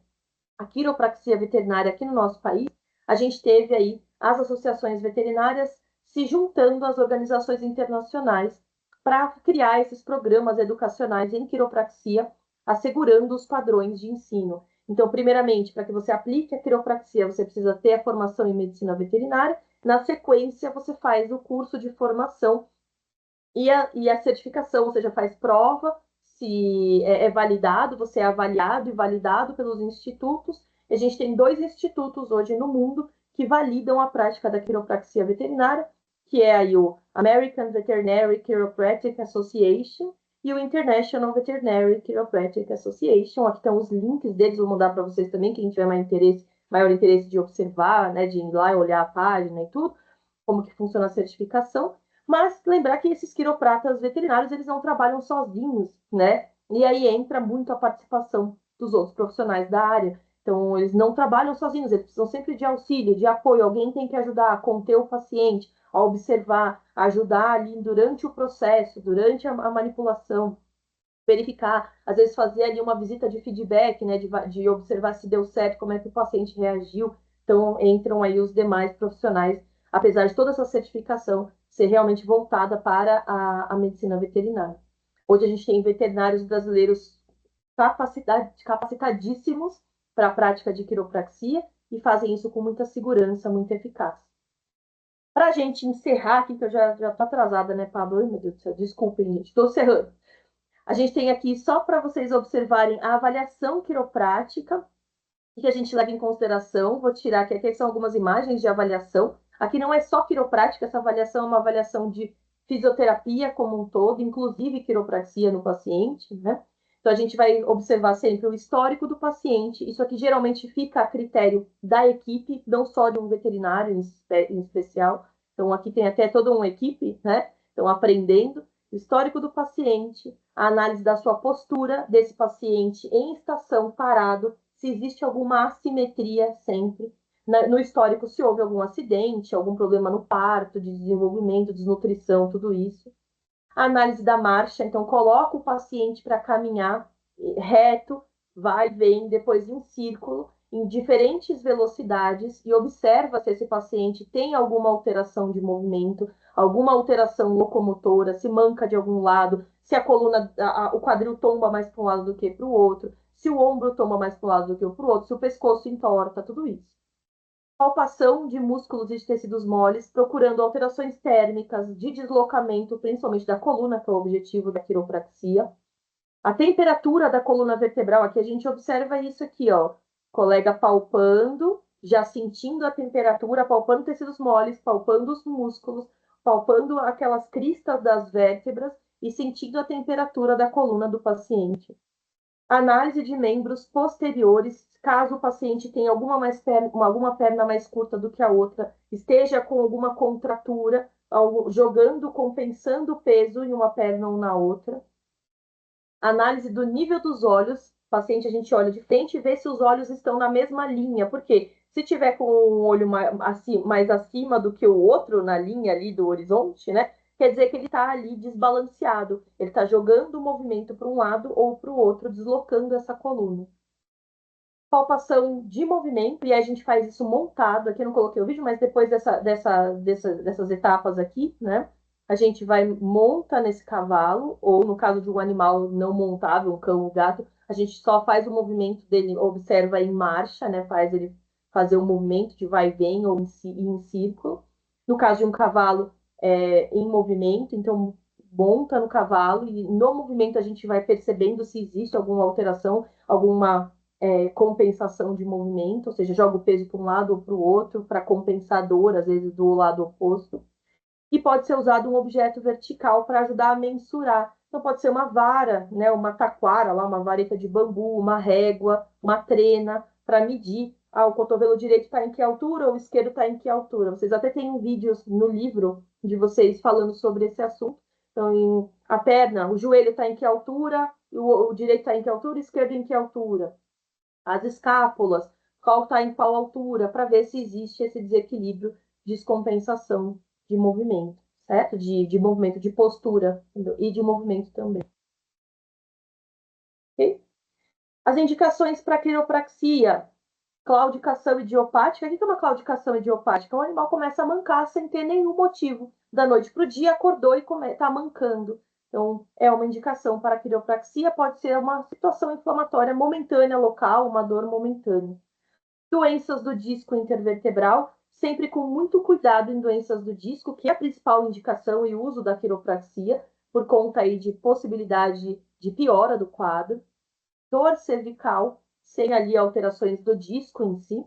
[SPEAKER 2] a quiropraxia veterinária aqui no nosso país, a gente teve aí as associações veterinárias se juntando às organizações internacionais para criar esses programas educacionais em quiropraxia, assegurando os padrões de ensino. Então, primeiramente, para que você aplique a quiropraxia, você precisa ter a formação em medicina veterinária. Na sequência, você faz o curso de formação e a certificação, ou seja, faz prova, se é validado, você é avaliado e validado pelos institutos. A gente tem 2 institutos hoje no mundo que validam a prática da quiropraxia veterinária, que é aí o American Veterinary Chiropractic Association e o International Veterinary Chiropractic Association. Aqui estão os links deles, vou mandar para vocês também, quem tiver maior interesse de observar, né, de ir lá e olhar a página e tudo, como que funciona a certificação. Mas lembrar que esses quiropratas veterinários, eles não trabalham sozinhos, né? E aí entra muito a participação dos outros profissionais da área. Então, eles não trabalham sozinhos, eles precisam sempre de auxílio, de apoio. Alguém tem que ajudar a conter o paciente, a observar, a ajudar ali durante o processo, durante a manipulação, verificar, às vezes fazer ali uma visita de feedback, né, de observar se deu certo, como é que o paciente reagiu. Então, entram aí os demais profissionais, apesar de toda essa certificação ser realmente voltada para a medicina veterinária. Hoje a gente tem veterinários brasileiros capacitadíssimos para a prática de quiropraxia e fazem isso com muita segurança, muita eficácia. Para a gente encerrar aqui, que eu já tô atrasada, né, Pablo? Ai, meu Deus do céu, desculpem, gente, estou encerrando. A gente tem aqui, só para vocês observarem, a avaliação quiroprática, que a gente leva em consideração. Vou tirar aqui, aqui são algumas imagens de avaliação. Aqui não é só quiroprática, essa avaliação é uma avaliação de fisioterapia como um todo, inclusive quiropraxia no paciente, né? Então, a gente vai observar sempre o histórico do paciente. Isso aqui geralmente fica a critério da equipe, não só de um veterinário em especial. Então, aqui tem até toda uma equipe, né? Então, aprendendo o histórico do paciente, a análise da sua postura desse paciente em estação parado, se existe alguma assimetria sempre. No histórico, se houve algum acidente, algum problema no parto, de desenvolvimento, desnutrição, tudo isso. A análise da marcha, então coloca o paciente para caminhar reto, vai, vem, depois em círculo, em diferentes velocidades e observa se esse paciente tem alguma alteração de movimento, alguma alteração locomotora, se manca de algum lado, se a coluna, o quadril tomba mais para um lado do que para o outro, se o ombro toma mais para um lado do que para o outro, se o pescoço entorta, tudo isso. Palpação de músculos e de tecidos moles, procurando alterações térmicas de deslocamento, principalmente da coluna, que é o objetivo da quiropraxia. A temperatura da coluna vertebral, aqui a gente observa isso aqui, ó. Colega palpando, já sentindo a temperatura, palpando tecidos moles, palpando os músculos, palpando aquelas cristas das vértebras e sentindo a temperatura da coluna do paciente. Análise de membros posteriores, caso o paciente tenha alguma perna mais curta do que a outra, esteja com alguma contratura, jogando, compensando o peso em uma perna ou na outra. Análise do nível dos olhos, paciente a gente olha de frente e vê se os olhos estão na mesma linha, porque se tiver com um olho mais acima do que o outro na linha ali do horizonte, né? Quer dizer que ele está ali desbalanceado, ele está jogando o movimento para um lado ou para o outro, deslocando essa coluna. Palpação de movimento, e a gente faz isso montado, aqui eu não coloquei o vídeo, mas depois dessas etapas aqui, né? A gente monta nesse cavalo, ou no caso de um animal não montável, um cão, um gato, a gente só faz o movimento dele, observa em marcha, né? Faz ele fazer o movimento de vai e vem ou em círculo. No caso de um cavalo, em movimento, então monta no cavalo e no movimento a gente vai percebendo se existe alguma alteração, alguma compensação de movimento, ou seja, joga o peso para um lado ou para o outro para compensar a dor, às vezes do lado oposto. E pode ser usado um objeto vertical para ajudar a mensurar. Então, pode ser uma vara, né, uma taquara, lá, uma vareta de bambu, uma régua, uma trena, para medir. O cotovelo direito está em que altura, ou o esquerdo está em que altura. Vocês até têm um vídeo no livro de vocês falando sobre esse assunto. Então, a perna, o joelho está em que altura, o direito está em que altura, o esquerdo em que altura. As escápulas, qual está em qual altura, para ver se existe esse desequilíbrio, descompensação de movimento, certo? De movimento, de postura e de movimento também. Okay? As indicações para quiropraxia, claudicação idiopática. O que é uma claudicação idiopática? O animal começa a mancar sem ter nenhum motivo. Da noite para o dia, acordou e está mancando. Então, é uma indicação para quiropraxia, pode ser uma situação inflamatória momentânea local, uma dor momentânea. Doenças do disco intervertebral, sempre com muito cuidado em doenças do disco, que é a principal indicação e uso da quiropraxia, por conta aí de possibilidade de piora do quadro. Dor cervical, sem ali alterações do disco em si.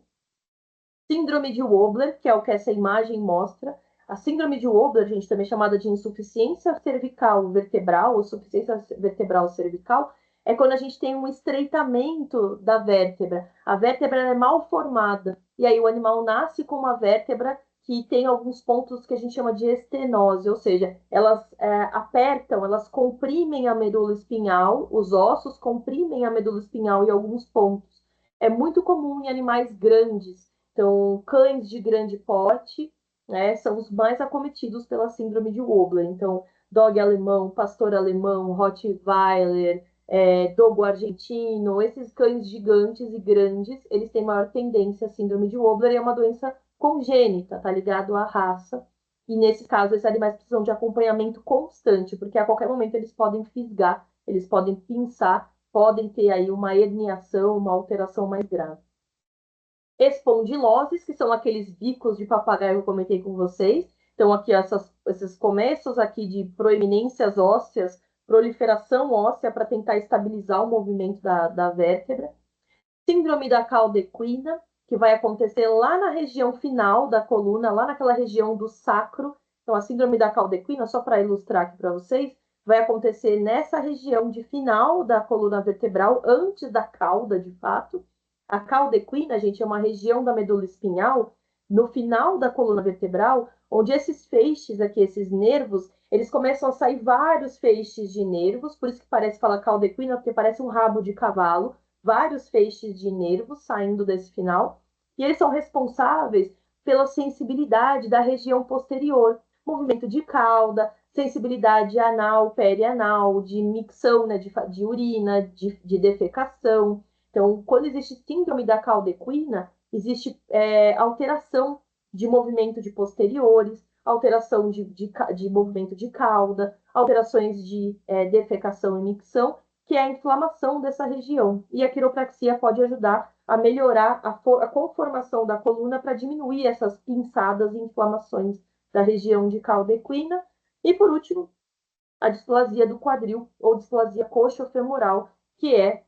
[SPEAKER 2] Síndrome de Wobler, que é o que essa imagem mostra. A síndrome de Wobler, gente, também chamada de insuficiência cervical vertebral ou suficiência vertebral cervical, é quando a gente tem um estreitamento da vértebra. A vértebra é mal formada, e aí o animal nasce com uma vértebra que tem alguns pontos que a gente chama de estenose, ou seja, elas apertam, elas comprimem a medula espinhal, os ossos comprimem a medula espinhal em alguns pontos. É muito comum em animais grandes, então cães de grande porte, né, são os mais acometidos pela síndrome de Wobler. Então, dog alemão, pastor alemão, Rottweiler, dogo argentino, esses cães gigantes e grandes, eles têm maior tendência à síndrome de Wobler e é uma doença congênita, tá ligado à raça. E nesse caso, esses animais precisam de acompanhamento constante, porque a qualquer momento eles podem fisgar, eles podem pinçar, podem ter aí uma herniação, uma alteração mais grave. Espondiloses, que são aqueles bicos de papagaio que eu comentei com vocês, Então, aqui esses começos aqui de proeminências ósseas, proliferação óssea para tentar estabilizar o movimento da vértebra. Síndrome da caldequina, que vai acontecer lá na região final da coluna, lá naquela região do sacro. Então, a síndrome da caldequina, só para ilustrar aqui para vocês, vai acontecer nessa região de final da coluna vertebral, antes da cauda, de fato. A caldequina, gente, é uma região da medula espinhal, no final da coluna vertebral, onde esses feixes aqui, esses nervos, eles começam a sair vários feixes de nervos, por isso que parece falar caldequina, porque parece um rabo de cavalo, vários feixes de nervos saindo desse final, e eles são responsáveis pela sensibilidade da região posterior, movimento de cauda, sensibilidade anal, perianal, de micção, né, de urina, de defecação. Então, quando existe síndrome da caldequina, existe alteração de movimento de posteriores, alteração de movimento de cauda, alterações de defecação e micção, que é a inflamação dessa região. E a quiropraxia pode ajudar a melhorar a conformação da coluna para diminuir essas pinçadas e inflamações da região de caldequina. E, por último, a displasia do quadril, ou displasia coxofemoral, que é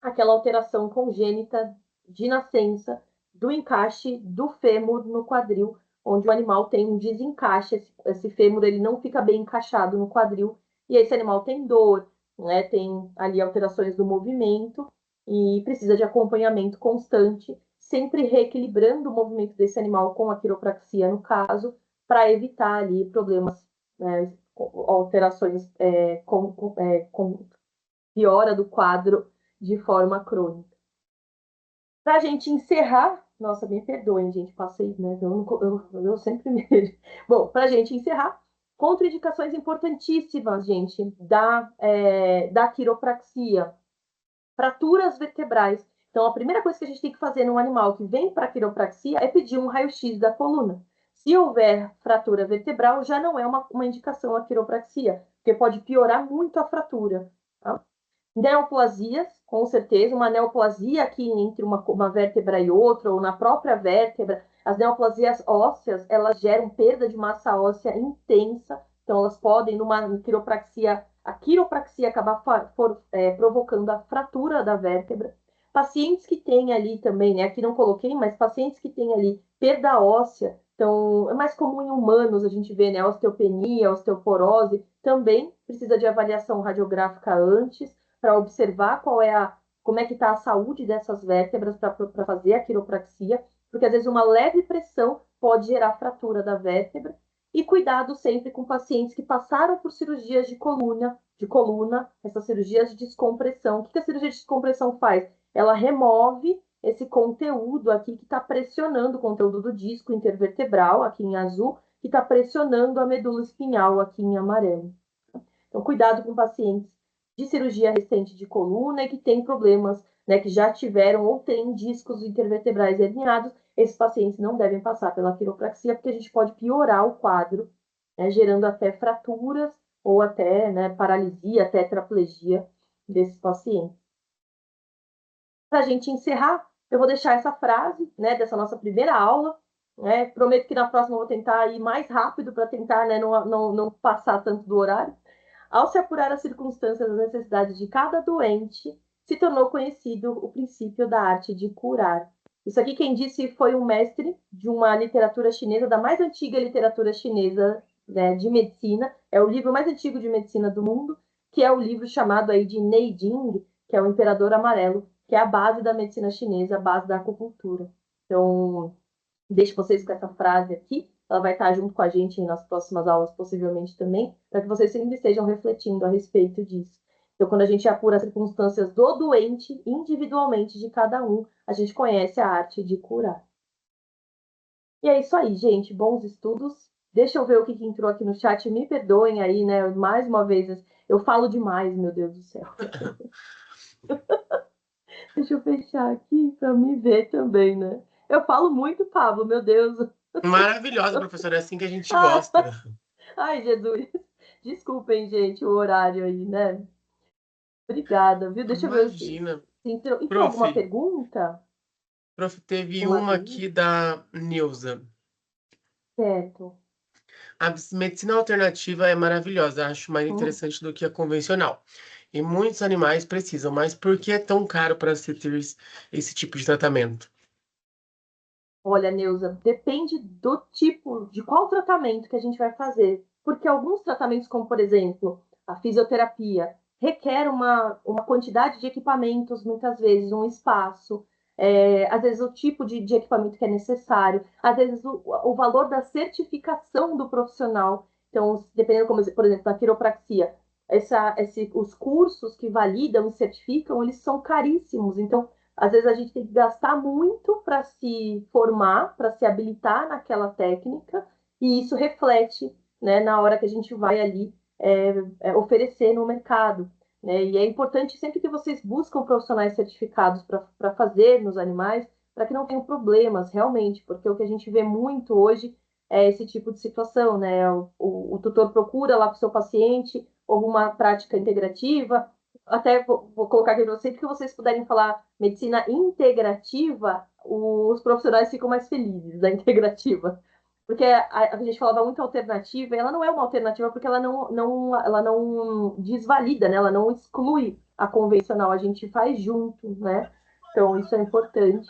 [SPEAKER 2] aquela alteração congênita de nascença do encaixe do fêmur no quadril, onde o animal tem um desencaixe, esse fêmur ele não fica bem encaixado no quadril, e esse animal tem dor, né, tem ali alterações do movimento e precisa de acompanhamento constante, sempre reequilibrando o movimento desse animal com a quiropraxia, no caso, para evitar ali problemas, alterações com piora do quadro de forma crônica. Para a gente encerrar, nossa, me perdoem, gente, passei, né? Eu sempre me. Bom, para a gente encerrar, contraindicações importantíssimas, gente, da quiropraxia. Fraturas vertebrais. Então, a primeira coisa que a gente tem que fazer num animal que vem para a quiropraxia é pedir um raio-x da coluna. Se houver fratura vertebral, já não é uma indicação a quiropraxia, porque pode piorar muito a fratura. Tá? Neoplasias, com certeza, uma neoplasia aqui entre uma vértebra e outra, ou na própria vértebra. As neoplasias ósseas, elas geram perda de massa óssea intensa, então elas podem, numa quiropraxia, a quiropraxia acabar provocando a fratura da vértebra. Pacientes que têm ali também, né, aqui não coloquei, mas pacientes que têm ali perda óssea, então é mais comum em humanos, a gente vê, né, osteopenia, osteoporose, também precisa de avaliação radiográfica antes, para observar como é que está a saúde dessas vértebras para fazer a quiropraxia, porque às vezes uma leve pressão pode gerar fratura da vértebra. E cuidado sempre com pacientes que passaram por cirurgias de coluna, essas cirurgias de descompressão. O que a cirurgia de descompressão faz? Ela remove esse conteúdo aqui que está pressionando o conteúdo do disco intervertebral, aqui em azul, que está pressionando a medula espinhal, aqui em amarelo. Então, cuidado com pacientes de cirurgia recente de coluna e que têm problemas, né, que já tiveram ou têm discos intervertebrais herniados. Esses pacientes não devem passar pela quiropraxia, porque a gente pode piorar o quadro, né, gerando até fraturas ou até, né, paralisia, tetraplegia desses pacientes. Para a gente encerrar, eu vou deixar essa frase, né, dessa nossa primeira aula. Né, prometo que na próxima eu vou tentar ir mais rápido para tentar, né, não passar tanto do horário. Ao se apurar as circunstâncias das necessidades de cada doente, se tornou conhecido o princípio da arte de curar. Isso aqui quem disse foi um mestre de uma literatura chinesa, da mais antiga literatura chinesa, né, de medicina. É o livro mais antigo de medicina do mundo, que é o livro chamado aí de Neijing, que é o Imperador Amarelo, que é a base da medicina chinesa, a base da acupuntura. Então, deixo vocês com essa frase aqui. Ela vai estar junto com a gente nas próximas aulas, possivelmente também, para que vocês sempre estejam refletindo a respeito disso. Então, quando a gente apura as circunstâncias do doente, individualmente de cada um, a gente conhece a arte de curar. E é isso aí, gente. Bons estudos. Deixa eu ver o que entrou aqui no chat. Me perdoem aí, né? Mais uma vez, eu falo demais, meu Deus do céu. Deixa eu fechar aqui para me ver também, né? Eu falo muito, Pablo, meu Deus.
[SPEAKER 1] Maravilhosa, professora, é assim que a gente gosta.
[SPEAKER 2] Ai, Jesus. Desculpem, gente, o horário aí, né? Obrigada, viu? Deixa eu ver se
[SPEAKER 1] Imagina.
[SPEAKER 2] entrou
[SPEAKER 1] Prof,
[SPEAKER 2] alguma pergunta?
[SPEAKER 1] teve
[SPEAKER 2] Uma
[SPEAKER 1] uma
[SPEAKER 2] dúvida?
[SPEAKER 1] aqui da Neuza.
[SPEAKER 2] Certo.
[SPEAKER 1] A medicina alternativa é maravilhosa, acho mais
[SPEAKER 2] Hum.
[SPEAKER 1] interessante do que a convencional. E muitos animais precisam, mas por que é tão caro para se ter esse tipo de tratamento?
[SPEAKER 2] Olha, Neuza, depende do tipo, de qual tratamento que a gente vai fazer. Porque alguns tratamentos, como por exemplo, a fisioterapia, requer uma quantidade de equipamentos, muitas vezes, um espaço, às vezes o tipo de equipamento que é necessário, às vezes o valor da certificação do profissional. Então, dependendo, como, por exemplo, na quiropraxia, os cursos que validam e certificam, eles são caríssimos. Então, às vezes a gente tem que gastar muito para se formar, para se habilitar naquela técnica, e isso reflete, né, na hora que a gente vai ali oferecer no mercado. Né? E é importante sempre que vocês buscam profissionais certificados para fazer nos animais, para que não tenham problemas realmente, porque o que a gente vê muito hoje é esse tipo de situação, né? O tutor procura lá para o seu paciente alguma prática integrativa, até vou colocar aqui para vocês, que vocês puderem falar medicina integrativa, os profissionais ficam mais felizes da integrativa. Porque a gente falava muito alternativa, e ela não é uma alternativa porque ela não desvalida, né? Ela não exclui a convencional, a gente faz junto, né? Então, isso é importante.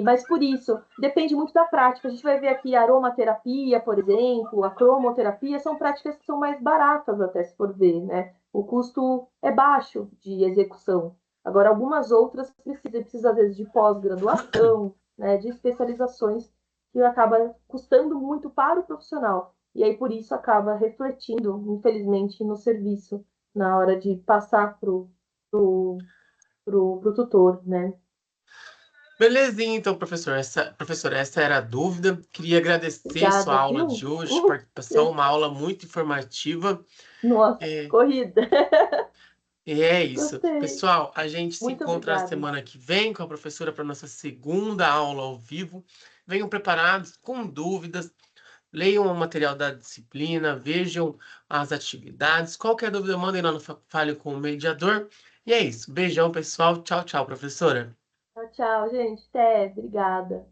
[SPEAKER 2] Mas por isso, depende muito da prática. A gente vai ver aqui a aromaterapia, por exemplo, a cromoterapia, são práticas que são mais baratas, até se for ver, né? O custo é baixo de execução. Agora, algumas outras precisa às vezes, de pós-graduação, né, de especializações, que acaba custando muito para o profissional. E aí, por isso, acaba refletindo, infelizmente, no serviço, na hora de passar para o tutor, né?
[SPEAKER 1] Belezinha, então, professora, essa era a dúvida. Queria agradecer sua
[SPEAKER 2] Obrigada,
[SPEAKER 1] aula
[SPEAKER 2] viu?
[SPEAKER 1] de hoje, participação, uma aula muito informativa.
[SPEAKER 2] Nossa,
[SPEAKER 1] É,
[SPEAKER 2] corrida.
[SPEAKER 1] e é isso.
[SPEAKER 2] Gostei.
[SPEAKER 1] Pessoal, a gente se
[SPEAKER 2] Muito
[SPEAKER 1] encontra na
[SPEAKER 2] obrigada.
[SPEAKER 1] semana que vem com a professora para nossa segunda aula ao vivo. Venham preparados, com dúvidas, leiam o material da disciplina, vejam as atividades. Qualquer dúvida, mandem lá no Fale com o Mediador. E é isso. Beijão, pessoal. Tchau, tchau, professora.
[SPEAKER 2] Tchau, tchau, gente. Até. Obrigada.